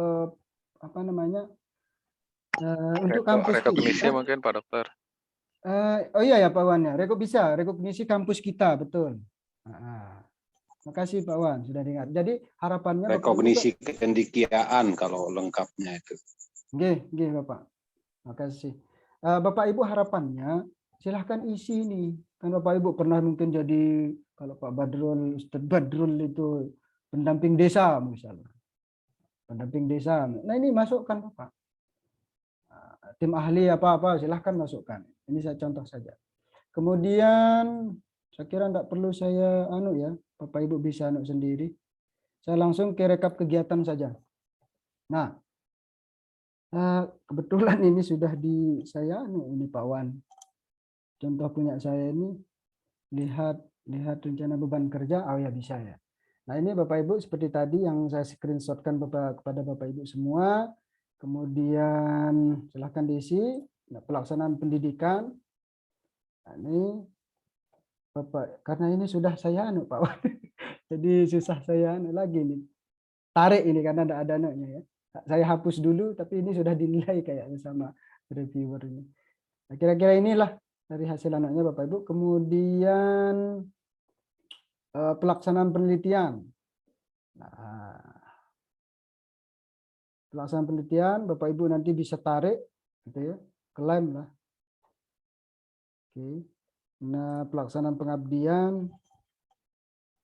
apa namanya, untuk kampus Rekognisi kita. mungkin Pak Dokter. Oh iya ya Pak Wan ya, rekognisi kampus kita, betul. Makasih Pak Wan sudah dengar. Jadi harapannya Rekognisi kendikiaan kalau lengkapnya itu. Nggih, Bapak. Makasih. Bapak Ibu harapannya silahkan isi ini. Kan Bapak Ibu pernah mungkin jadi, kalau Pak Badrul, Ustadz Badrul itu pendamping desa misalnya. Pendamping desa. Nah ini masukkan Bapak. Tim ahli apa-apa silahkan masukkan. Ini saya contoh saja. Kemudian saya kira tidak perlu saya ya, Bapak Ibu bisa sendiri. Saya langsung ke rekap kegiatan saja. Nah, kebetulan ini sudah saya ini Pak Wan. Contoh punya saya ini, lihat rencana beban kerja, oh ya bisa ya. Nah ini Bapak Ibu seperti tadi yang saya screenshotkan kepada Bapak Ibu semua. Kemudian silahkan diisi. Nah, pelaksanaan pendidikan. Nah, ini Bapak, karena ini sudah saya Pak Wan. Jadi susah saya lagi nih. Tarik ini karena tidak ada ya. Saya hapus dulu, tapi ini sudah dinilai kayaknya sama reviewer ini. Nah, kira-kira inilah dari hasil anaknya Bapak Ibu. Kemudian pelaksanaan penelitian. Nah, pelaksanaan penelitian Bapak Ibu nanti bisa tarik gitu ya, klaim lah. Oke. Nah, pelaksanaan pengabdian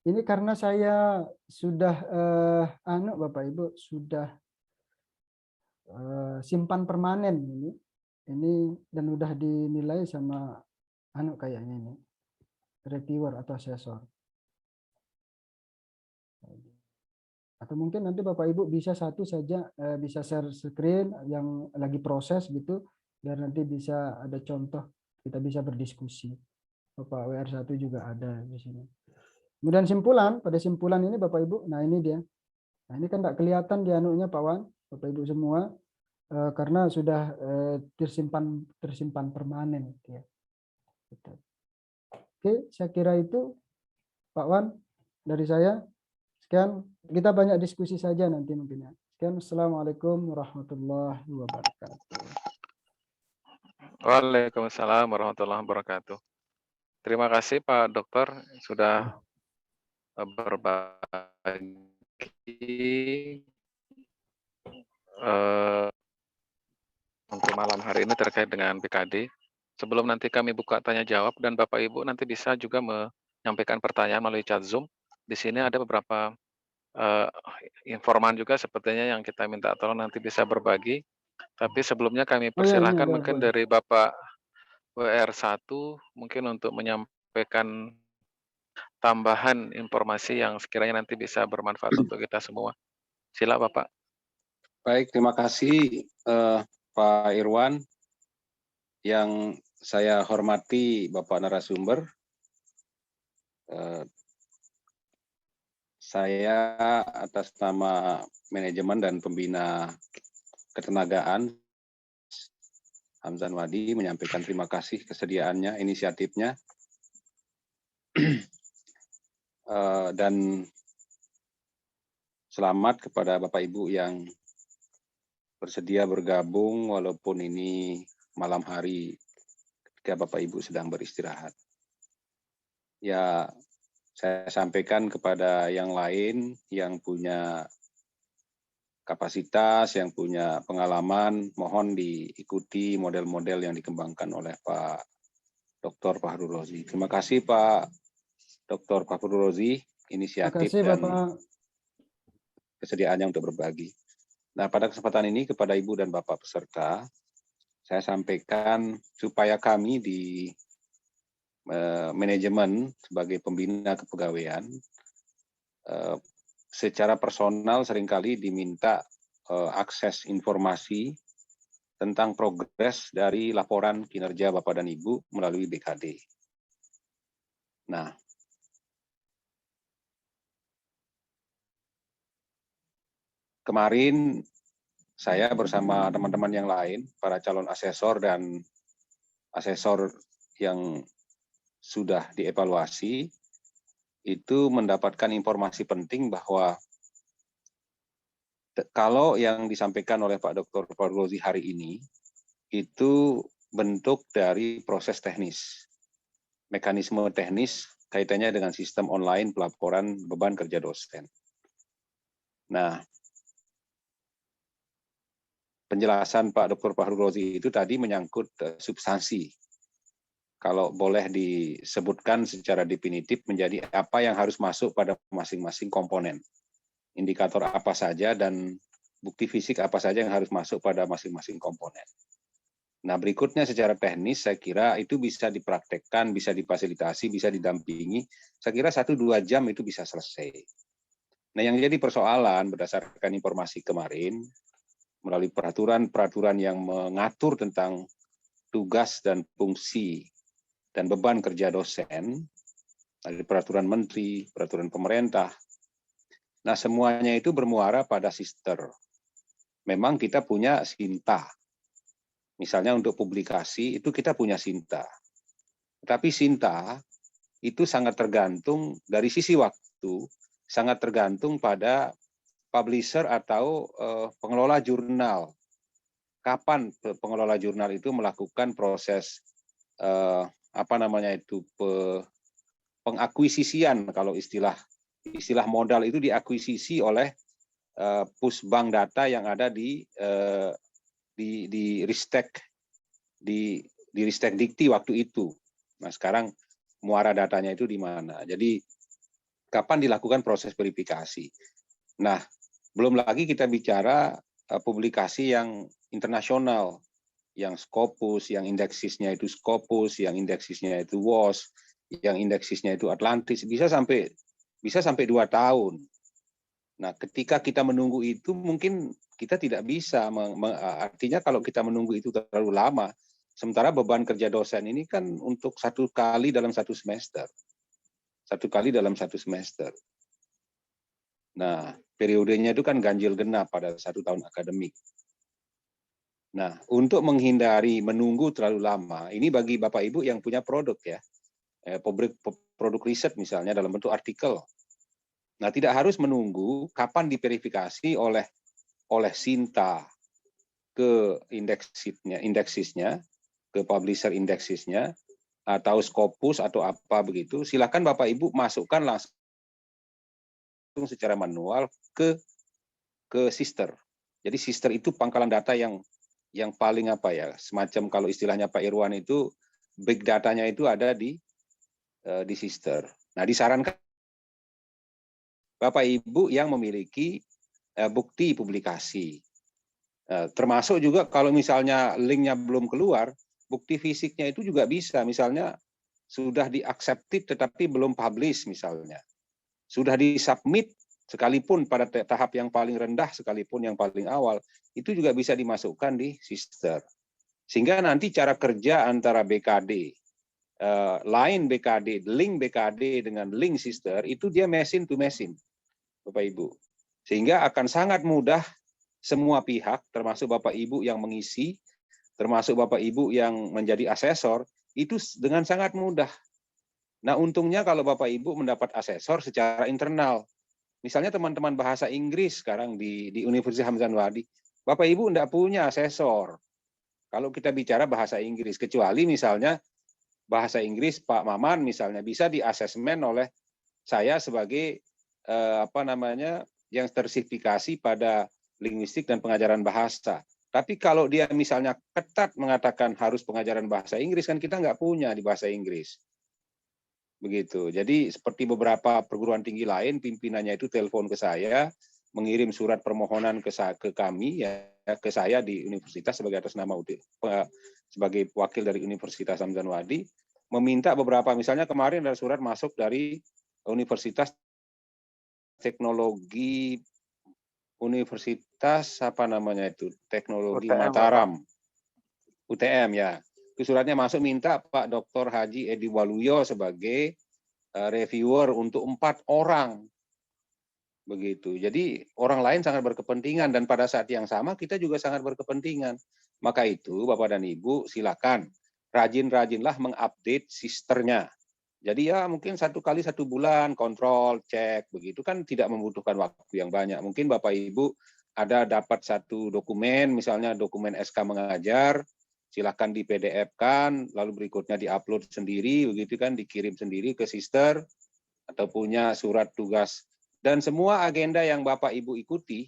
ini karena saya sudah Bapak Ibu sudah simpan permanen ini dan udah dinilai sama kayaknya ini reviewer atau asesor. Atau mungkin nanti Bapak Ibu bisa satu saja bisa share screen yang lagi proses gitu, biar nanti bisa ada contoh, kita bisa berdiskusi. Bapak WR1 juga ada di sini. Kemudian pada simpulan ini Bapak Ibu, nah ini dia. Nah ini kan tidak kelihatan di Pak Wan, Bapak Ibu semua, karena sudah tersimpan permanen. Ya. Oke, saya kira itu Pak Wan dari saya. Sekian, kita banyak diskusi saja nanti mungkin ya. Sekian, Assalamualaikum warahmatullahi wabarakatuh. Waalaikumsalam warahmatullahi wabarakatuh. Terima kasih Pak Dokter sudah berbagi untuk malam hari ini terkait dengan PKD. Sebelum nanti kami buka tanya jawab dan Bapak Ibu nanti bisa juga menyampaikan pertanyaan melalui chat Zoom. Di sini ada beberapa informan juga sepertinya yang kita minta tolong nanti bisa berbagi. Tapi sebelumnya kami persilahkan mungkin dari Bapak WR1 mungkin untuk menyampaikan tambahan informasi yang sekiranya nanti bisa bermanfaat untuk kita semua. Sila Bapak. Baik, terima kasih Pak Irwan. Yang saya hormati Bapak narasumber. Saya atas nama manajemen dan pembina ketenagaan Hamzan Wadi menyampaikan terima kasih kesediaannya, inisiatifnya, dan selamat kepada Bapak Ibu yang bersedia bergabung walaupun ini malam hari ketika Bapak Ibu sedang beristirahat. Ya, saya sampaikan kepada yang lain yang punya kapasitas, yang punya pengalaman, mohon diikuti model-model yang dikembangkan oleh Pak Dr. Fahrul Rozi. Terima kasih Pak Dr. Fahrul Rozi, Terima inisiatif kasih dan Bapak. kesediaannya untuk berbagi. Nah, pada kesempatan ini kepada Ibu dan Bapak peserta, saya sampaikan supaya kami di manajemen sebagai pembina kepegawaian secara personal seringkali diminta akses informasi tentang progres dari laporan kinerja Bapak dan Ibu melalui BKD. Nah, kemarin saya bersama teman-teman yang lain, para calon asesor dan asesor yang sudah dievaluasi, itu mendapatkan informasi penting bahwa kalau yang disampaikan oleh Pak Dr. Fahrul Rozi hari ini, itu bentuk dari proses teknis. Mekanisme teknis kaitannya dengan sistem online pelaporan beban kerja dosen. Nah, penjelasan Pak Dr. Fahrul Rozi itu tadi menyangkut substansi. Kalau boleh disebutkan secara definitif menjadi apa yang harus masuk pada masing-masing komponen. Indikator apa saja dan bukti fisik apa saja yang harus masuk pada masing-masing komponen. Nah, berikutnya secara teknis saya kira itu bisa dipraktekkan, bisa difasilitasi, bisa didampingi. Saya kira 1-2 jam itu bisa selesai. Nah, yang jadi persoalan berdasarkan informasi kemarin, melalui peraturan-peraturan yang mengatur tentang tugas dan fungsi dan beban kerja dosen, dari peraturan menteri, peraturan pemerintah. Nah, semuanya itu bermuara pada sister. Memang kita punya Sinta. Misalnya untuk publikasi, itu kita punya Sinta. Tapi Sinta itu sangat tergantung dari sisi waktu, sangat tergantung pada publisher atau pengelola jurnal. Kapan pengelola jurnal itu melakukan proses pengakuisisian, kalau istilah modal itu diakuisisi oleh pusbank data yang ada di Ristek Dikti waktu itu. Nah, sekarang muara datanya itu di mana? Jadi kapan dilakukan proses verifikasi? Nah, belum lagi kita bicara publikasi yang internasional, yang Scopus, yang indeksisnya itu Scopus, yang indeksisnya itu WOS, yang indeksisnya itu Atlantis, bisa sampai 2 tahun. Nah, ketika kita menunggu itu mungkin kita tidak bisa, artinya kalau kita menunggu itu terlalu lama, sementara beban kerja dosen ini kan untuk 1 kali dalam 1 semester. 1 kali dalam 1 semester. Nah, periodenya itu kan ganjil genap pada 1 tahun akademik. Nah, untuk menghindari menunggu terlalu lama, ini bagi Bapak Ibu yang punya produk ya, produk riset misalnya dalam bentuk artikel. Nah, tidak harus menunggu kapan diverifikasi oleh Sinta ke indeksisnya, ke publisher indeksisnya, atau Scopus atau apa begitu. Silakan Bapak Ibu masukkan langsung secara manual ke sister. Jadi sister itu pangkalan data yang paling semacam kalau istilahnya Pak Irwan itu big datanya itu ada di sister. Nah, disarankan Bapak Ibu yang memiliki bukti publikasi. Termasuk juga kalau misalnya linknya belum keluar, bukti fisiknya itu juga bisa. Misalnya sudah di-accepted tetapi belum publish misalnya. Sudah disubmit sekalipun pada tahap yang paling rendah, sekalipun yang paling awal, itu juga bisa dimasukkan di sister. Sehingga nanti cara kerja antara BKD, line BKD, link BKD dengan link sister, itu dia machine to machine, Bapak Ibu. Sehingga akan sangat mudah semua pihak, termasuk Bapak Ibu yang mengisi, termasuk Bapak Ibu yang menjadi asesor, itu dengan sangat mudah. Nah, untungnya kalau Bapak Ibu mendapat asesor secara internal. Misalnya teman-teman bahasa Inggris sekarang di Universitas Hamzah Wadi, Bapak Ibu tidak punya asesor. Kalau kita bicara bahasa Inggris, kecuali misalnya bahasa Inggris Pak Maman misalnya bisa diasesmen oleh saya sebagai yang tersertifikasi pada linguistik dan pengajaran bahasa. Tapi kalau dia misalnya ketat mengatakan harus pengajaran bahasa Inggris, kan kita nggak punya di bahasa Inggris. Begitu. Jadi seperti beberapa perguruan tinggi lain, pimpinannya itu telepon ke saya, mengirim surat permohonan ke kami, ya, ke saya di universitas sebagai atas nama sebagai wakil dari Universitas Hamdan Wadi, meminta beberapa, misalnya kemarin ada surat masuk dari Universitas Teknologi Universitas Teknologi UTM, Mataram, UTM ya. Itu suratnya masuk minta Pak Dr. Haji Edi Waluyo sebagai reviewer untuk 4 orang. Begitu. Jadi orang lain sangat berkepentingan dan pada saat yang sama kita juga sangat berkepentingan. Maka itu Bapak dan Ibu silakan rajin-rajinlah mengupdate sisternya. Jadi ya mungkin 1 kali 1 bulan kontrol, cek, begitu kan tidak membutuhkan waktu yang banyak. Mungkin Bapak Ibu ada dapat 1 dokumen, misalnya dokumen SK mengajar, silakan di PDF-kan, lalu berikutnya di-upload sendiri, begitu kan, dikirim sendiri ke sister, atau punya surat tugas. Dan semua agenda yang Bapak Ibu ikuti,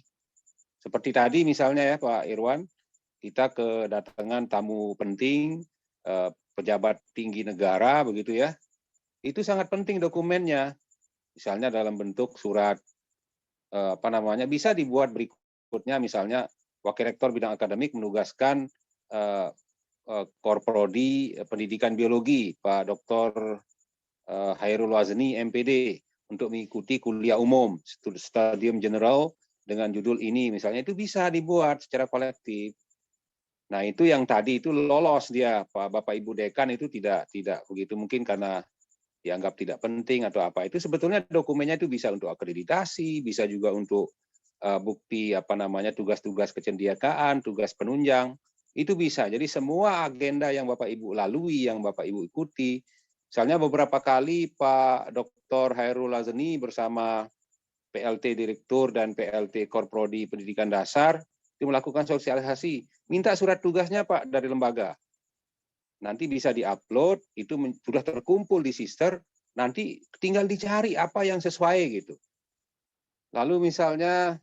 seperti tadi misalnya ya Pak Irwan, kita kedatangan tamu penting, pejabat tinggi negara, begitu ya, itu sangat penting dokumennya, misalnya dalam bentuk surat bisa dibuat berikutnya, misalnya Wakil Rektor Bidang Akademik menugaskan Korprodi Pendidikan Biologi Pak Dr. Hairul Wazni MPD untuk mengikuti kuliah umum Studium General dengan judul ini, misalnya itu bisa dibuat secara kolektif. Nah itu yang tadi itu lolos dia Pak Bapak Ibu Dekan itu tidak begitu, mungkin karena dianggap tidak penting atau apa. Itu sebetulnya dokumennya itu bisa untuk akreditasi, bisa juga untuk bukti tugas-tugas kecendiaan, tugas penunjang, itu bisa. Jadi semua agenda yang Bapak Ibu lalui, yang Bapak Ibu ikuti, misalnya beberapa kali Pak Dr. Hairul Wazni bersama PLT Direktur dan PLT Korprodi Pendidikan Dasar itu melakukan sosialisasi, minta surat tugasnya Pak dari lembaga. Nanti bisa diupload, itu sudah terkumpul di sister, nanti tinggal dicari apa yang sesuai gitu. Lalu misalnya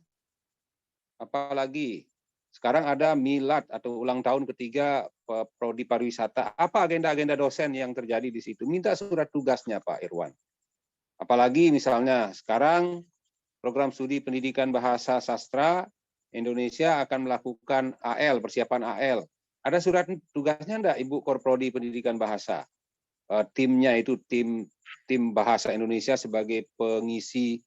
apalagi sekarang ada milad atau ulang tahun ketiga Prodi Pariwisata, apa agenda-agenda dosen yang terjadi di situ, minta surat tugasnya Pak Irwan. Apalagi misalnya sekarang program studi pendidikan bahasa sastra Indonesia akan melakukan AL, persiapan AL. Ada surat tugasnya enggak Ibu Korprodi Pendidikan Bahasa? Timnya itu tim bahasa Indonesia sebagai pengisi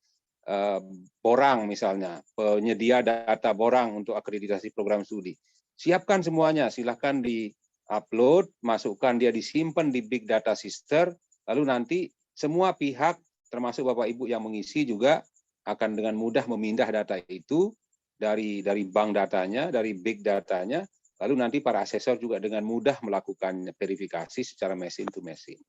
borang misalnya, penyedia data borang untuk akreditasi program studi. Siapkan semuanya, silahkan di-upload, masukkan, dia disimpan di Big Data Sister, lalu nanti semua pihak, termasuk Bapak Ibu yang mengisi juga akan dengan mudah memindah data itu dari bank datanya, dari big datanya, lalu nanti para asesor juga dengan mudah melakukan verifikasi secara machine to machine.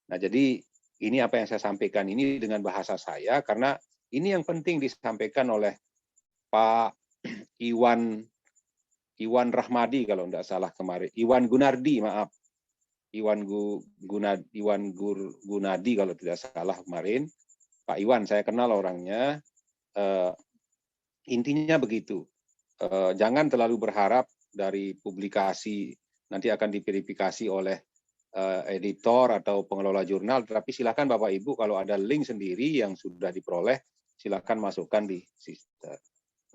Nah, jadi ini apa yang saya sampaikan ini dengan bahasa saya, karena ini yang penting disampaikan oleh Pak Iwan Rahmadi kalau tidak salah kemarin, Iwan Gunardi, maaf. Iwan Gunadi kalau tidak salah kemarin. Pak Iwan, saya kenal orangnya. Intinya begitu. Jangan terlalu berharap dari publikasi nanti akan diverifikasi oleh editor atau pengelola jurnal, tetapi silakan Bapak Ibu kalau ada link sendiri yang sudah diperoleh, silakan masukkan di sistem.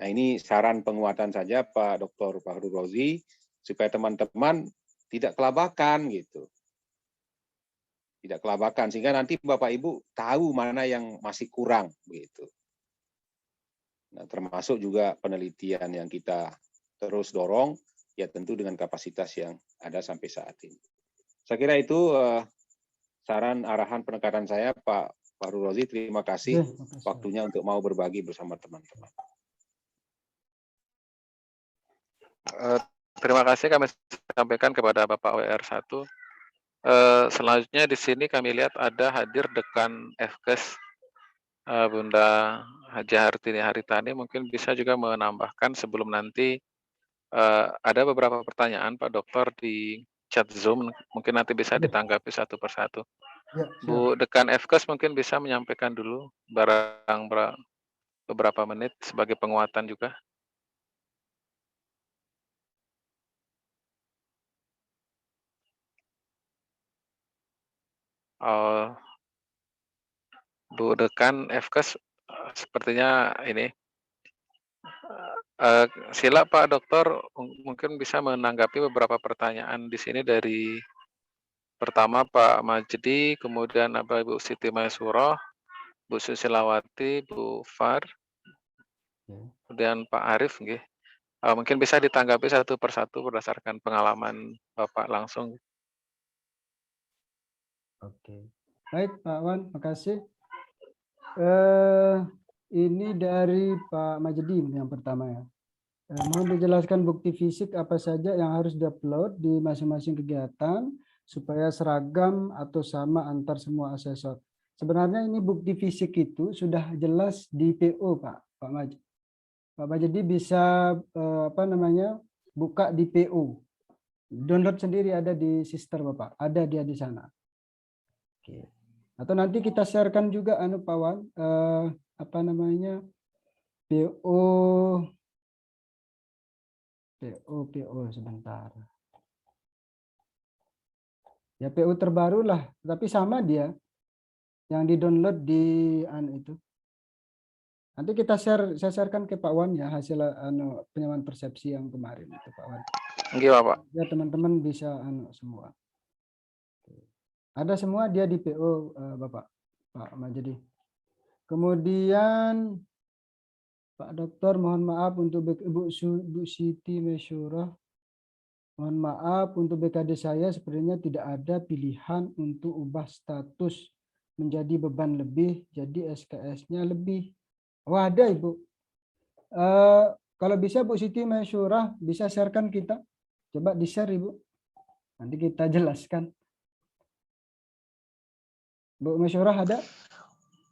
Nah ini saran penguatan saja Pak Dr. Fahrul Razi, supaya teman-teman tidak kelabakan gitu. Tidak kelabakan, sehingga nanti Bapak Ibu tahu mana yang masih kurang begitu. Nah, termasuk juga penelitian yang kita terus dorong, ya tentu dengan kapasitas yang ada sampai saat ini. Saya kira itu saran arahan penekanan saya, Pak Fahrul Razi. Terima kasih waktunya untuk mau berbagi bersama teman-teman. Terima kasih kami sampaikan kepada Bapak WR1. Selanjutnya di sini kami lihat ada hadir Dekan FKes Bunda Haji Hartini Haritani, mungkin bisa juga menambahkan sebelum nanti ada beberapa pertanyaan Pak Dokter di chat Zoom, mungkin nanti bisa Ya, ditanggapi satu persatu. ya, siap. Bu Dekan FKes mungkin bisa menyampaikan dulu beberapa menit sebagai penguatan juga. Oh, Bu Dekan FKes sepertinya ini sila Pak Dokter mungkin bisa menanggapi beberapa pertanyaan di sini dari pertama Pak Majdi, kemudian apa Ibu Siti Maisurah, Bu Susilawati, Bu Far, Oke. kemudian Pak Arif nggih. Mungkin bisa ditanggapi satu persatu berdasarkan pengalaman Bapak langsung. Oke. Baik, Pak Wan, makasih. Ini dari Pak Majedin yang pertama ya. Mohon dijelaskan bukti fisik apa saja yang harus diupload di masing-masing kegiatan supaya seragam atau sama antar semua asesor. Sebenarnya ini bukti fisik itu sudah jelas di PO, Pak Maj. Pak Majedi bisa apa namanya buka di PO. Download sendiri ada di sister Bapak, ada dia di sana. Oke. Atau nanti kita sharekan juga Pak Wan, apa namanya PO sebentar. Ya PO terbaru lah, tapi sama dia yang di-download di itu. Nanti saya sharekan ke Pak Wan ya hasil penyamaan persepsi yang kemarin itu Pak Wan. Nggih, Bapak. Ya teman-teman bisa semua. Ada semua dia di PO Bapak Pak Majedi. Kemudian Pak Dokter, mohon maaf untuk Bu Siti Mesyurah. Mohon maaf untuk BKD saya sebenarnya tidak ada pilihan untuk ubah status menjadi beban lebih, jadi SKS-nya lebih. Oh ada Ibu. Kalau bisa Bu Siti Mesyurah bisa sharekan kita. Coba di-share Ibu. Nanti kita jelaskan. Bu Mesyurah ada?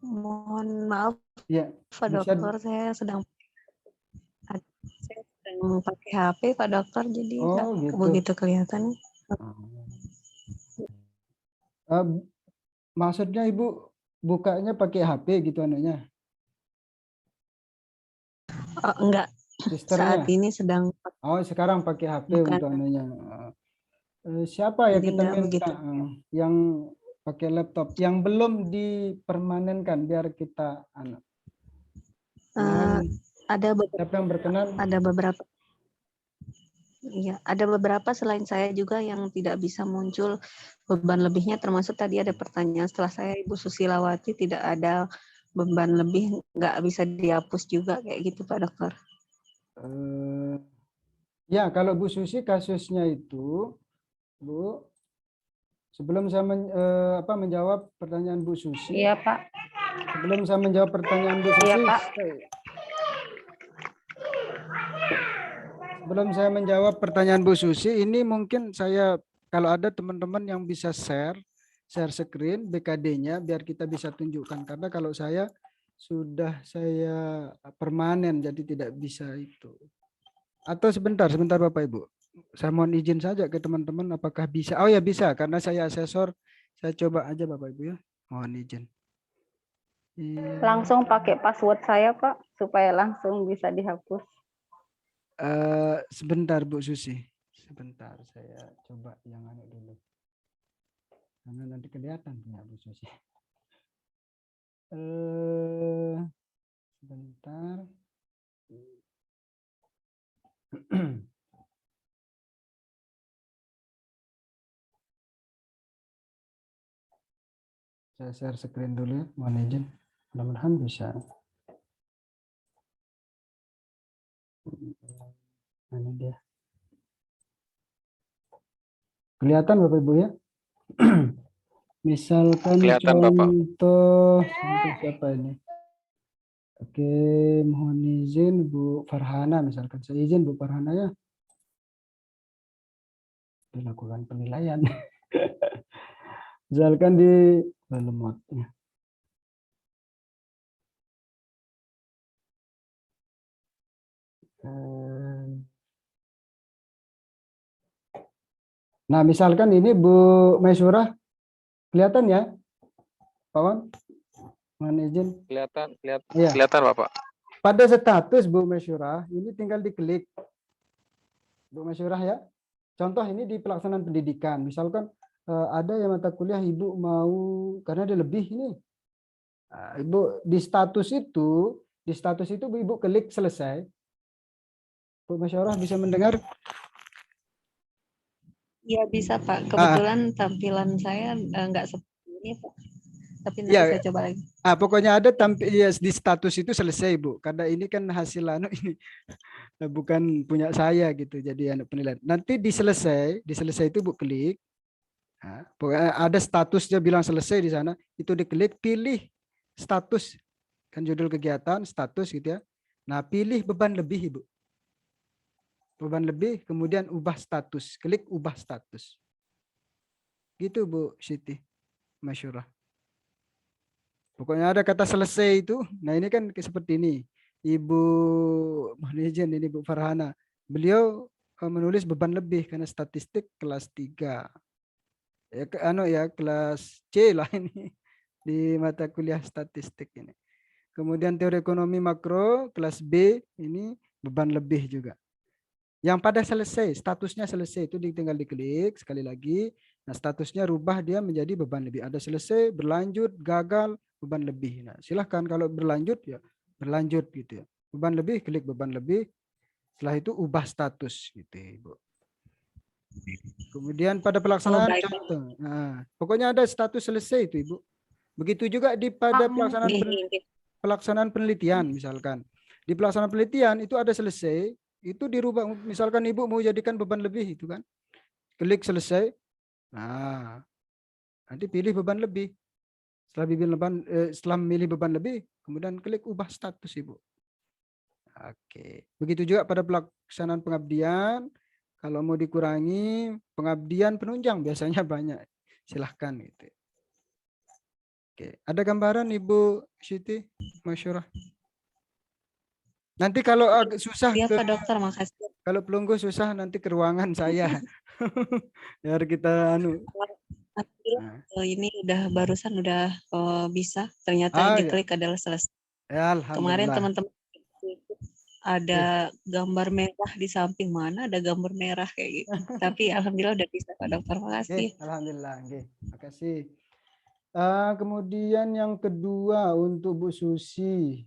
Mohon maaf Ya, Pak bisa. Dokter, saya sedang pakai HP Pak Dokter, jadi nggak Oh gitu. begitu kelihatan. Maksudnya Ibu bukanya pakai HP gitu anunya? Enggak, Sisternya? saat ini sedang Oh sekarang pakai HP bukan, untuk anunya. Siapa ya jadi kita nggak minta begitu. yang pakai laptop yang belum dipermanenkan biar kita Ada siapa yang berkenan? beberapa. Iya, ada beberapa selain saya juga yang tidak bisa muncul beban lebihnya, termasuk tadi ada pertanyaan setelah saya Ibu Susilawati tidak ada beban lebih, nggak bisa dihapus juga kayak gitu Pak Dokter. Ya kalau Bu Susi kasusnya itu Bu, sebelum saya menjawab pertanyaan Bu Susi. Iya Pak. Sebelum saya menjawab pertanyaan Bu Susi. Iya Pak. Sebelum saya menjawab pertanyaan Bu Susi, ini mungkin saya kalau ada teman-teman yang bisa share screen BKD-nya biar kita bisa tunjukkan, karena kalau saya sudah saya permanen jadi tidak bisa itu. Atau sebentar Bapak Ibu. Saya mohon izin saja ke teman-teman apakah bisa. Oh ya bisa, karena saya asesor. Saya coba aja Bapak Ibu ya. Mohon izin. Langsung pakai password saya Pak supaya langsung bisa dihapus. Sebentar Bu Susi. Sebentar saya coba yang dulu. Karena nanti kelihatan punya Bu Susi. Sebentar. Saya share screen dulu ya, mohon izin. Mudah-mudahan bisa. Ini dia. Kelihatan Bapak Ibu ya? Misalkan Kelihatan, Bapak. contoh siapa ini? Oke, mohon izin Bu Farhana misalkan. Saya izin Bu Farhana ya. Dilakukan penilaian. Misalkan di lemotnya. Nah, misalkan ini Bu Maisyurah, kelihatan ya, Pak Wan? Mohon izin. Kelihatan, Iya. kelihatan Bapak. Pada status Bu Maisyurah, ini tinggal diklik. Bu Maisyurah ya. Contoh ini di pelaksanaan pendidikan. Misalkan ada yang mata kuliah Ibu mau, karena ada lebih ini. Nah, Ibu di status itu Ibu klik selesai. Bu Maisyurah bisa mendengar? Iya bisa Pak. Kebetulan tampilan saya nggak seperti ini Pak. Tapi nanti Ya, saya coba lagi. pokoknya ada ya, di status itu selesai Bu. Karena ini kan hasil ini bukan punya saya gitu. Jadi penilaian. Nanti di selesai itu Bu klik. Nah, pokoknya ada statusnya bilang selesai di sana. Itu diklik, pilih status. Kan judul kegiatan, status gitu ya. Nah, pilih beban lebih Ibu. Beban lebih, kemudian ubah status. Klik ubah status. Gitu Bu Siti Maisyurah. Pokoknya ada kata selesai itu. Nah ini kan seperti ini. Ibu mohon izin ini Bu Farhana. Beliau menulis beban lebih karena statistik kelas 3. Ya, kelas C lah ini. Di mata kuliah statistik ini. Kemudian teori ekonomi makro kelas B ini beban lebih juga. Yang pada selesai, statusnya selesai itu tinggal diklik sekali lagi. Nah, statusnya rubah dia menjadi beban lebih. Ada selesai, berlanjut, gagal, beban lebih. Nah, silahkan kalau berlanjut ya berlanjut gitu ya. Beban lebih, klik beban lebih. Setelah itu ubah status gitu, Ibu. Kemudian pada pelaksanaan contoh. Nah, pokoknya ada status selesai itu, Ibu. Begitu juga pada pelaksanaan penelitian misalkan. Di pelaksanaan penelitian itu ada selesai, itu dirubah, misalkan Ibu mau jadikan beban lebih itu kan, klik selesai. Nah, nanti pilih beban lebih. Setelah memilih beban lebih, kemudian klik ubah status Ibu. Oke, begitu juga pada pelaksanaan pengabdian. Kalau mau dikurangi pengabdian penunjang biasanya banyak, silahkan gitu. Oke, ada gambaran Ibu Siti Maisyurah? Nanti kalau agak susah Iya Pak Dokter, makasih. Kalau pelunggu susah nanti ke ruangan saya. Biar kita Ini barusan udah bisa. Ternyata diklik adalah selesai. Ya, Kemarin alhamdulillah. teman-teman ada gambar merah di samping, mana ada gambar merah kayak gitu. Tapi alhamdulillah udah bisa Pak Dokter. Makasih. Alhamdulillah. Makasih. Kemudian yang kedua untuk Bu Susi.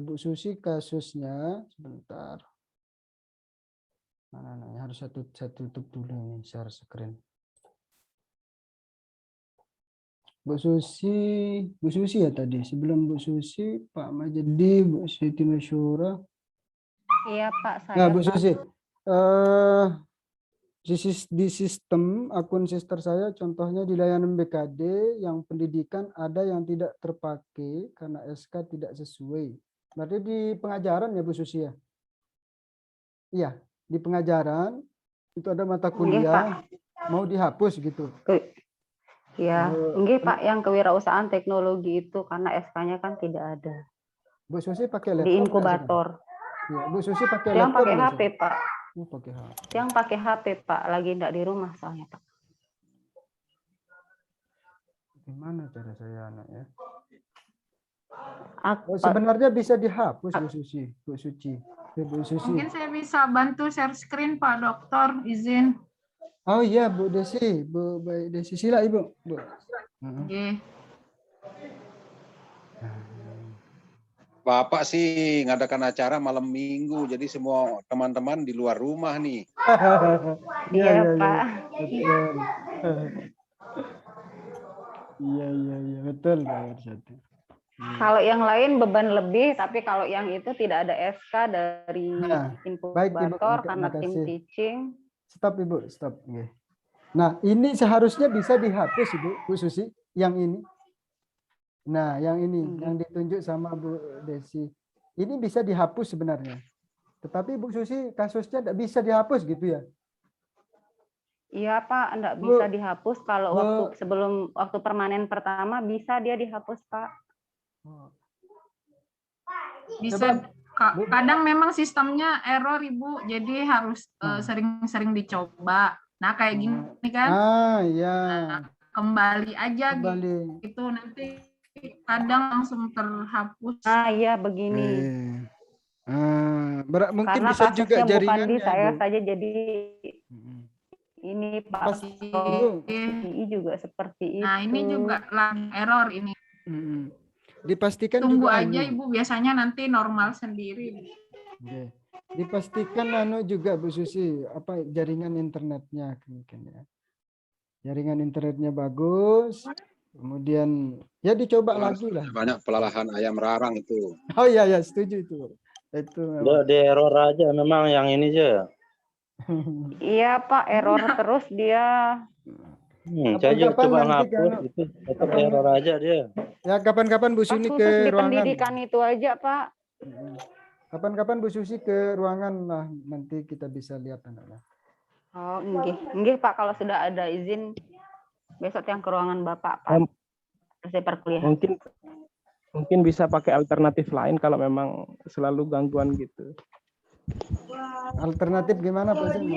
Bu Susi kasusnya sebentar. Mana harus saya tutup dulu nih share screen. Bu Susi ya tadi. Sebelum Bu Susi, Pak Majedi, Bu Siti Maisyurah. Iya Pak, saya. Nah, Bu Susi, di sistem akun sister saya, contohnya di layanan BKD yang pendidikan ada yang tidak terpakai karena SK tidak sesuai. Berarti di pengajaran ya Bu Susi ya? Iya, di pengajaran itu ada mata kuliah mau dihapus gitu. Iya, enggak Pak, yang kewirausahaan teknologi itu karena SK-nya kan tidak ada. Bu Susi pakai laptop di inkubator. Ya, Bu Susi pakai yang laptop. Pakai HP, Pak. Pakai HP. Yang pakai HP, Pak, lagi enggak di rumah soalnya, Pak. Gimana cara saya ya? Sebenarnya bisa dihapus Bu Susi, Bu Suci. Bu Susi. Mungkin saya bisa bantu share screen Pak Dokter, izin. Oh iya Bu Desi, Bu Desi sila Ibu. Bu. Bapak sih ngadakan acara malam minggu, jadi semua teman-teman di luar rumah nih. Iya Pak. Iya betul Pak Satu. Kalau yang lain beban lebih, tapi kalau yang itu tidak ada SK dari inkubator karena tim teaching. Stop Ibu, stop. Nah ini seharusnya bisa dihapus Ibu, Bu Susi, yang ini. Nah yang ini, yang ditunjuk sama Bu Desi. Ini bisa dihapus sebenarnya. Tetapi Bu Susi kasusnya tidak bisa dihapus gitu ya? Iya Pak, enggak bisa dihapus. Kalau waktu permanen pertama bisa dia dihapus Pak. Bisa. Kadang memang sistemnya error Ibu, jadi harus sering-sering dicoba. Nah, kayak gini kan. Iya. Nah, kembali aja Kembali. gitu, nanti kadang langsung terhapus. Iya begini. Mungkin Karena bisa juga kasusnya bukan di jaringannya, saya Bu. saja, jadi ini Pak PI juga seperti itu. Nah, ini juga error ini. Dipastikan Tunggu juga aja Ibu, biasanya nanti normal sendiri. Oke. Dipastikan juga Bu Susi apa jaringan internetnya mungkin ya. Jaringan internetnya bagus. Kemudian ya dicoba lagi lah. Banyak pelalahan ayam rarang itu. Oh iya ya, setuju itu. Itu memang. Di error aja memang yang ini aja. Iya Pak, error terus dia. Saya juga coba ngapus itu, tetap error aja dia. Ya kapan-kapan Bu Suni Khusus ke di ruangan. pendidikan itu aja Pak. Kapan-kapan Bu Susi ke ruangan lah, nanti kita bisa lihat anaknya. Oh, nggih Pak, kalau sudah ada izin besok yang ke ruangan Bapak Pak. Selesai perkuliahan. Mungkin bisa pakai alternatif lain kalau memang selalu gangguan gitu. Alternatif gimana Pak Huzen?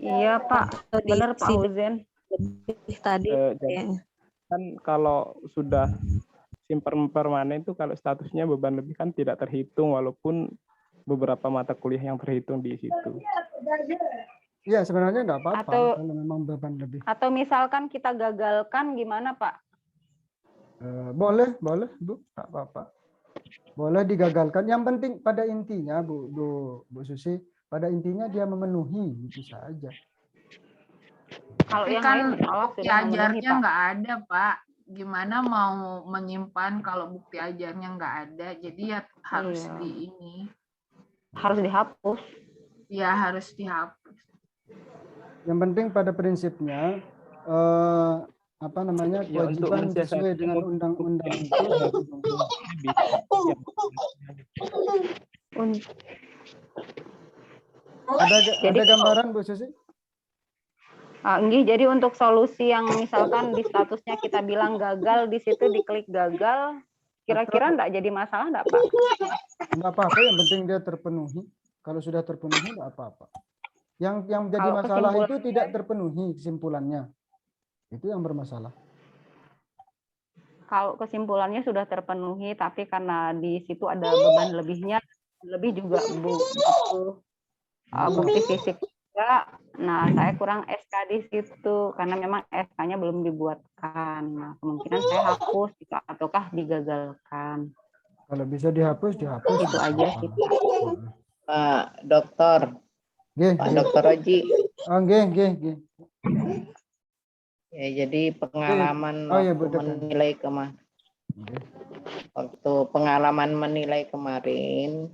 Iya Pak, benar Pak Huzen. Tadi kan kalau sudah simpan permanen itu kalau statusnya beban lebih kan tidak terhitung walaupun beberapa mata kuliah yang terhitung di situ. Iya sebenarnya nggak apa-apa kalau memang beban lebih. Atau misalkan kita gagalkan gimana Pak? Boleh Bu, nggak apa-apa. Boleh digagalkan. Yang penting pada intinya Bu Susi, pada intinya dia memenuhi itu saja. Kalau yang kan lain bukti ajarnya nggak ada Pak. Gimana mau menyimpan kalau bukti ajarnya nggak ada? Jadi ya harus harus dihapus. Ya harus dihapus. Yang penting pada prinsipnya kewajiban sesuai dengan undang-undang itu ada gambaran Bu Susi? Jadi untuk solusi yang misalkan di statusnya kita bilang gagal, di situ diklik gagal, kira-kira enggak jadi masalah enggak Pak? Enggak apa-apa, yang penting dia terpenuhi. Kalau sudah terpenuhi enggak apa-apa. Yang jadi masalah itu tidak terpenuhi kesimpulannya. Itu yang bermasalah. Kalau kesimpulannya sudah terpenuhi, tapi karena di situ ada beban lebihnya, lebih juga butuh bukti fisik juga. Nah, saya kurang SK di situ karena memang SK-nya belum dibuatkan. Nah, kemungkinan saya hapus ataukah digagalkan. Kalau bisa dihapus, dihapus. Itu aja sih. Pak Dokter. Pak Dokter Oji. Nggih. Ya, jadi pengalaman menilai kemarin. Waktu pengalaman menilai kemarin,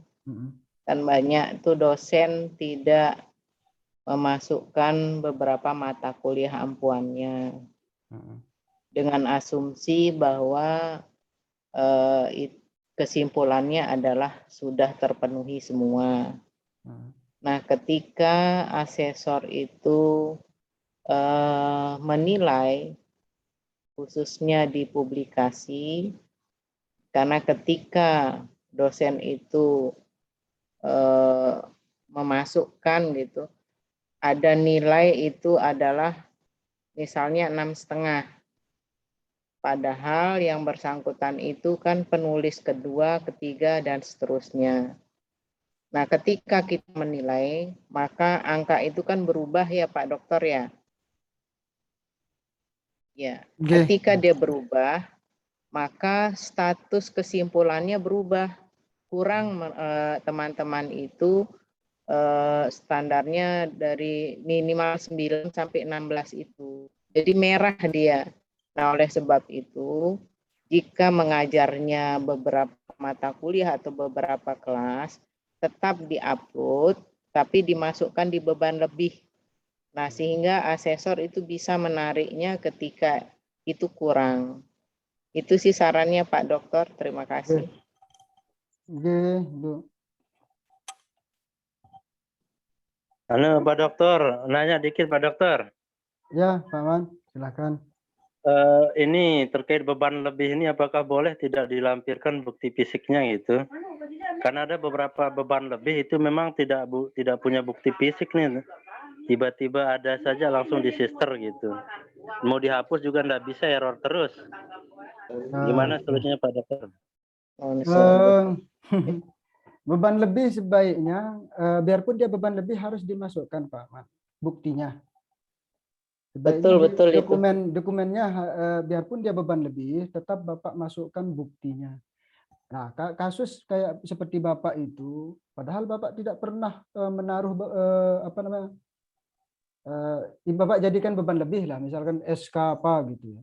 kan banyak tuh dosen tidak memasukkan beberapa mata kuliah ampuannya dengan asumsi bahwa kesimpulannya adalah sudah terpenuhi semua. Nah, ketika asesor itu menilai, khususnya di publikasi, karena ketika dosen itu memasukkan gitu, ada nilai itu adalah misalnya 6,5. Padahal yang bersangkutan itu kan penulis kedua, ketiga, dan seterusnya. Nah, ketika kita menilai, maka angka itu kan berubah ya Pak Dokter ya. Ya, ketika dia berubah, maka status kesimpulannya berubah. Kurang teman-teman itu standarnya dari minimal 9 sampai 16 itu. Jadi merah dia. Nah, oleh sebab itu, jika mengajarnya beberapa mata kuliah atau beberapa kelas, tetap diupload, tapi dimasukkan di beban lebih. Nah, sehingga asesor itu bisa menariknya ketika itu kurang. Itu sih sarannya Pak Dokter. Terima kasih. Oke, Bu. Halo Pak Dokter, nanya dikit Pak Dokter. Ya, Pak Man, silakan. Ini terkait beban lebih ini apakah boleh tidak dilampirkan bukti fisiknya gitu? Karena ada beberapa beban lebih itu memang tidak punya bukti fisik nih. tiba-tiba ada saja langsung di sister gitu. Mau dihapus juga nggak bisa, error terus. Gimana solusinya Pak Dokter? Beban lebih sebaiknya, biarpun dia beban lebih harus dimasukkan Pak Ahmad, buktinya. Sebaiknya Betul itu. dokumennya biarpun dia beban lebih, tetap Bapak masukkan buktinya. Nah, kasus kayak seperti Bapak itu, padahal Bapak tidak pernah menaruh Bapak jadikan beban lebih lah, misalkan SK apa gitu ya.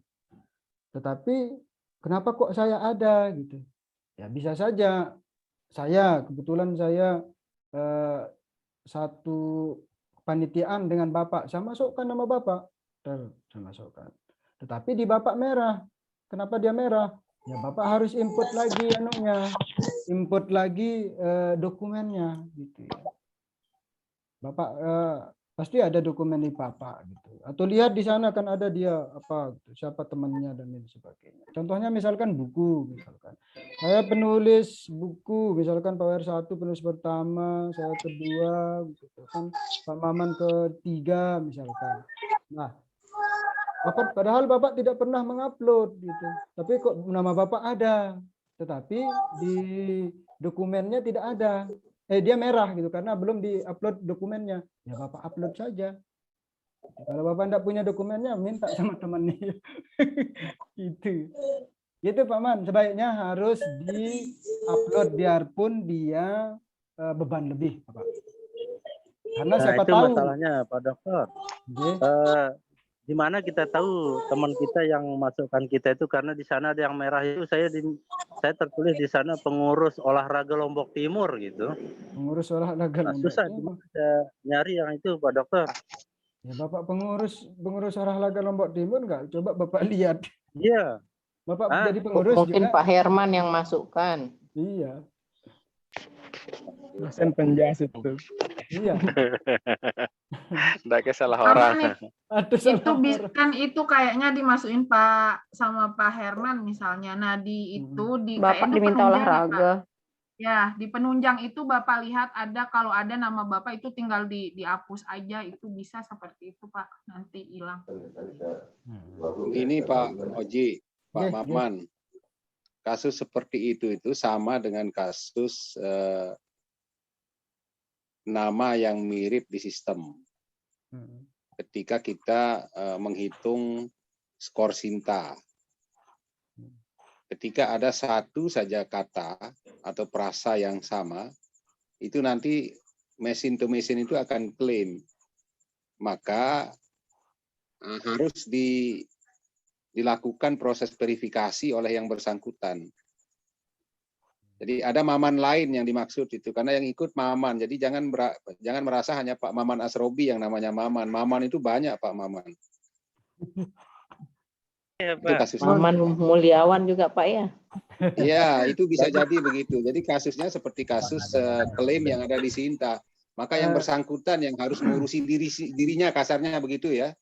Tetapi kenapa kok saya ada gitu? Ya bisa saja kebetulan saya satu panitiaan dengan Bapak, saya masukkan nama Bapak, saya masukkan. Tetapi di Bapak merah, kenapa dia merah? Ya Bapak harus input lagi input lagi dokumennya gitu ya. Bapak pasti ada dokumen di Bapak gitu. Atau lihat di sana kan ada dia apa gitu, siapa temannya dan lain sebagainya. Contohnya misalkan buku, misalkan saya penulis buku, misalkan Power 1 penulis pertama, saya kedua gitu kan, Pak Maman ketiga misalkan. Nah, padahal Bapak tidak pernah mengupload gitu. Tapi kok nama Bapak ada, tetapi di dokumennya tidak ada. Dia merah gitu karena belum diupload dokumennya. Ya Bapak upload saja. Kalau Bapak tidak punya dokumennya, minta sama temannya. Gitu. Gitu Pak Man, sebaiknya harus di-upload biarpun dia beban lebih, Pak. Karena siapa itu tahu. Masalahnya Pak Dokter. Di mana kita tahu teman kita yang masukkan kita itu, karena di sana ada yang merah itu, saya tertulis di sana pengurus olahraga Lombok Timur gitu. Pengurus olahraga Lombok susah Timur. Nyari yang itu Pak Dokter. Ya Bapak pengurus olahraga Lombok Timur nggak? Coba Bapak lihat. Iya. Bapak jadi pengurus mungkin juga. Pak Herman yang masukkan. Iya. Dosen penjas itu. Iya. Nggak salah orang. Itu kan itu kayaknya dimasukin Pak sama Pak Herman misalnya. Nah di itu di Bapak diminta olahraga. Ya di penunjang itu Bapak lihat ada, kalau ada nama Bapak itu tinggal dihapus aja, itu bisa seperti itu Pak, nanti hilang. Ini Pak Oji, Pak Maman, kasus seperti itu sama dengan kasus nama yang mirip di sistem. Ketika kita menghitung skor Sinta, ketika ada satu saja kata atau frasa yang sama, itu nanti mesin to mesin itu akan klaim. Maka harus dilakukan proses verifikasi oleh yang bersangkutan. Jadi ada Maman lain yang dimaksud itu, karena yang ikut Maman. Jadi jangan merasa hanya Pak Maman Asrobi yang namanya Maman. Maman itu banyak Pak Maman. Ya, Itu kasusnya. Maman Mulyawan juga Pak ya? Iya, itu bisa jadi begitu. Jadi kasusnya seperti kasus klaim yang ada di Sinta. Maka yang bersangkutan yang harus mengurusi dirinya, kasarnya begitu ya.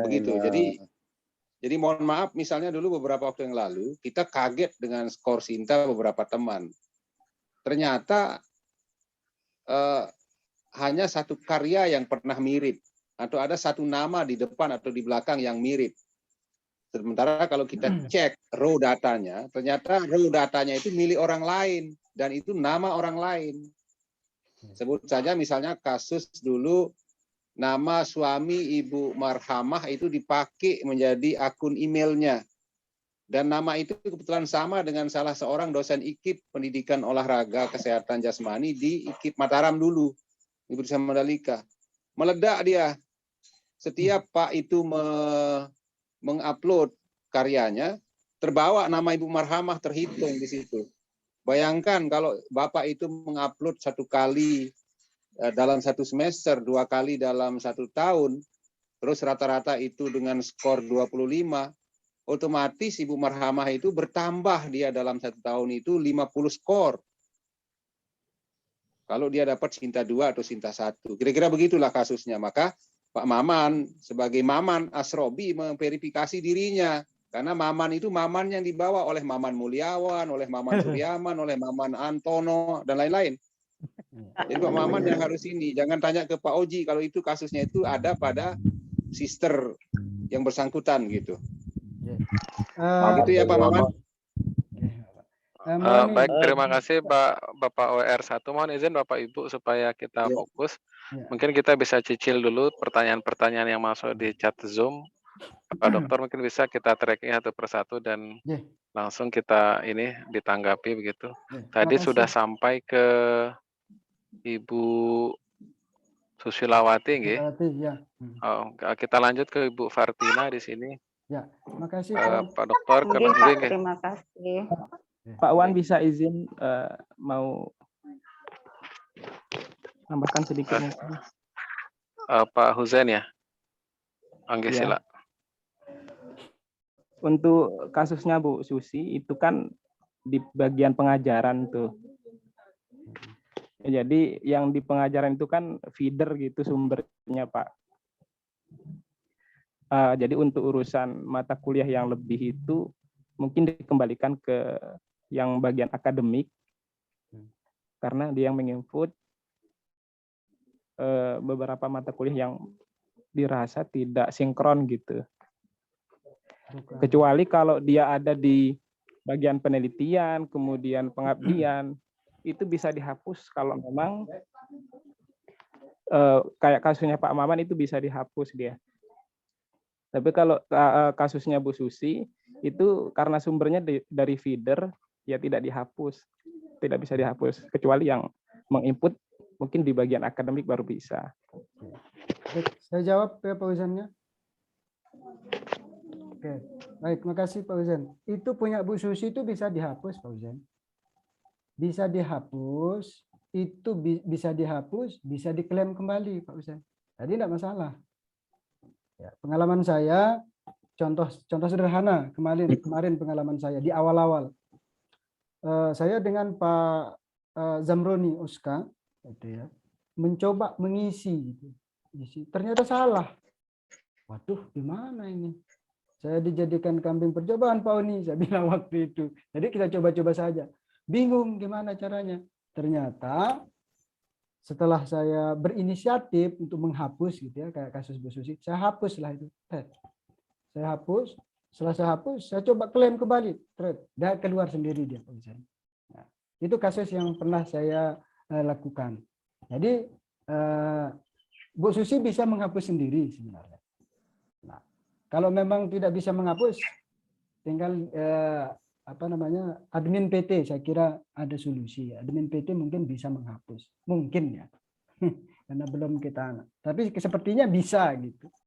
Begitu. Jadi mohon maaf, misalnya dulu beberapa waktu yang lalu kita kaget dengan skor Sinta beberapa teman. Ternyata hanya satu karya yang pernah mirip, atau ada satu nama di depan atau di belakang yang mirip. Sementara kalau kita cek raw datanya, ternyata raw datanya itu milik orang lain dan itu nama orang lain. Sebut saja misalnya kasus dulu, nama suami Ibu Marhamah itu dipakai menjadi akun emailnya. Dan nama itu kebetulan sama dengan salah seorang dosen IKIP Pendidikan Olahraga Kesehatan Jasmani di IKIP Mataram dulu, Ibu Desa Mandalika. Meledak dia. Setiap Pak itu mengupload karyanya, terbawa nama Ibu Marhamah terhitung di situ. Bayangkan kalau Bapak itu mengupload satu kali dalam satu semester, 2 kali dalam 1 tahun, terus rata-rata itu dengan skor 25, otomatis Ibu Marhamah itu bertambah dia dalam 1 tahun itu 50 skor. Kalau dia dapat Sinta 2 atau Sinta 1. Kira-kira begitulah kasusnya. Maka Pak Maman sebagai Maman Asrobi memverifikasi dirinya. Karena Maman itu Maman yang dibawa oleh Maman Mulyawan, oleh Maman Suryaman, oleh Maman Antono, dan lain-lain. Jadi Pak Maman yang harus ini, jangan tanya ke Pak Oji kalau itu kasusnya itu ada pada sister yang bersangkutan gitu. Gitu ya Pak Maman. Baik, terima kasih Bapak WR1. Mohon izin Bapak Ibu supaya kita fokus. Mungkin kita bisa cicil dulu pertanyaan-pertanyaan yang masuk di chat Zoom. Pak Dokter mungkin bisa kita tracking satu persatu dan langsung kita ini ditanggapi begitu. Tadi sudah sampai ke Ibu Susilawati, nggih. Oh, kita lanjut ke Ibu Fartina di sini. Ya, makasih Pak Dokter. Terima kasih. Pak Wan bisa izin mau tambahkan sedikit mungkin. Pak Huzain ya. Anggi sila. Untuk kasusnya Bu Susi itu kan di bagian pengajaran tuh. Jadi yang di pengajaran itu kan feeder gitu sumbernya Pak. Jadi untuk urusan mata kuliah yang lebih itu mungkin dikembalikan ke yang bagian akademik karena dia yang menginput beberapa mata kuliah yang dirasa tidak sinkron gitu. Kecuali kalau dia ada di bagian penelitian, kemudian pengabdian, itu bisa dihapus kalau memang kayak kasusnya Pak Maman itu bisa dihapus dia. Tapi kalau kasusnya Bu Susi itu karena sumbernya dari feeder, ya tidak dihapus, tidak bisa dihapus. Kecuali yang menginput mungkin di bagian akademik baru bisa. Saya jawab ya Pak Uzannya. Oke, baik, makasih Pak Uzan. Itu punya Bu Susi itu bisa dihapus Pak Uzan. Bisa dihapus, itu bisa dihapus, bisa diklaim kembali Pak Uzan. Jadi tidak masalah. Ya, pengalaman saya, contoh sederhana kemarin pengalaman saya di awal-awal. Saya dengan Pak Zamroni Uska, gitu ya, mencoba mengisi, ternyata salah. Waduh, gimana ini? Saya dijadikan kambing percobaan Pak Oni, saya bilang waktu itu. Jadi kita coba-coba saja. Bingung gimana caranya. Ternyata setelah saya berinisiatif untuk menghapus gitu ya, kayak kasus Bu Susi, saya hapuslah itu. Saya hapus, setelah saya hapus, saya coba klaim kembali. Dan keluar sendiri dia. Nah, itu kasus yang pernah saya lakukan. Jadi Bu Susi bisa menghapus sendiri sebenarnya. Nah, kalau memang tidak bisa menghapus, tinggal admin PT, saya kira ada solusi. Admin PT mungkin bisa menghapus, mungkin ya, karena belum kita. Tapi sepertinya bisa gitu.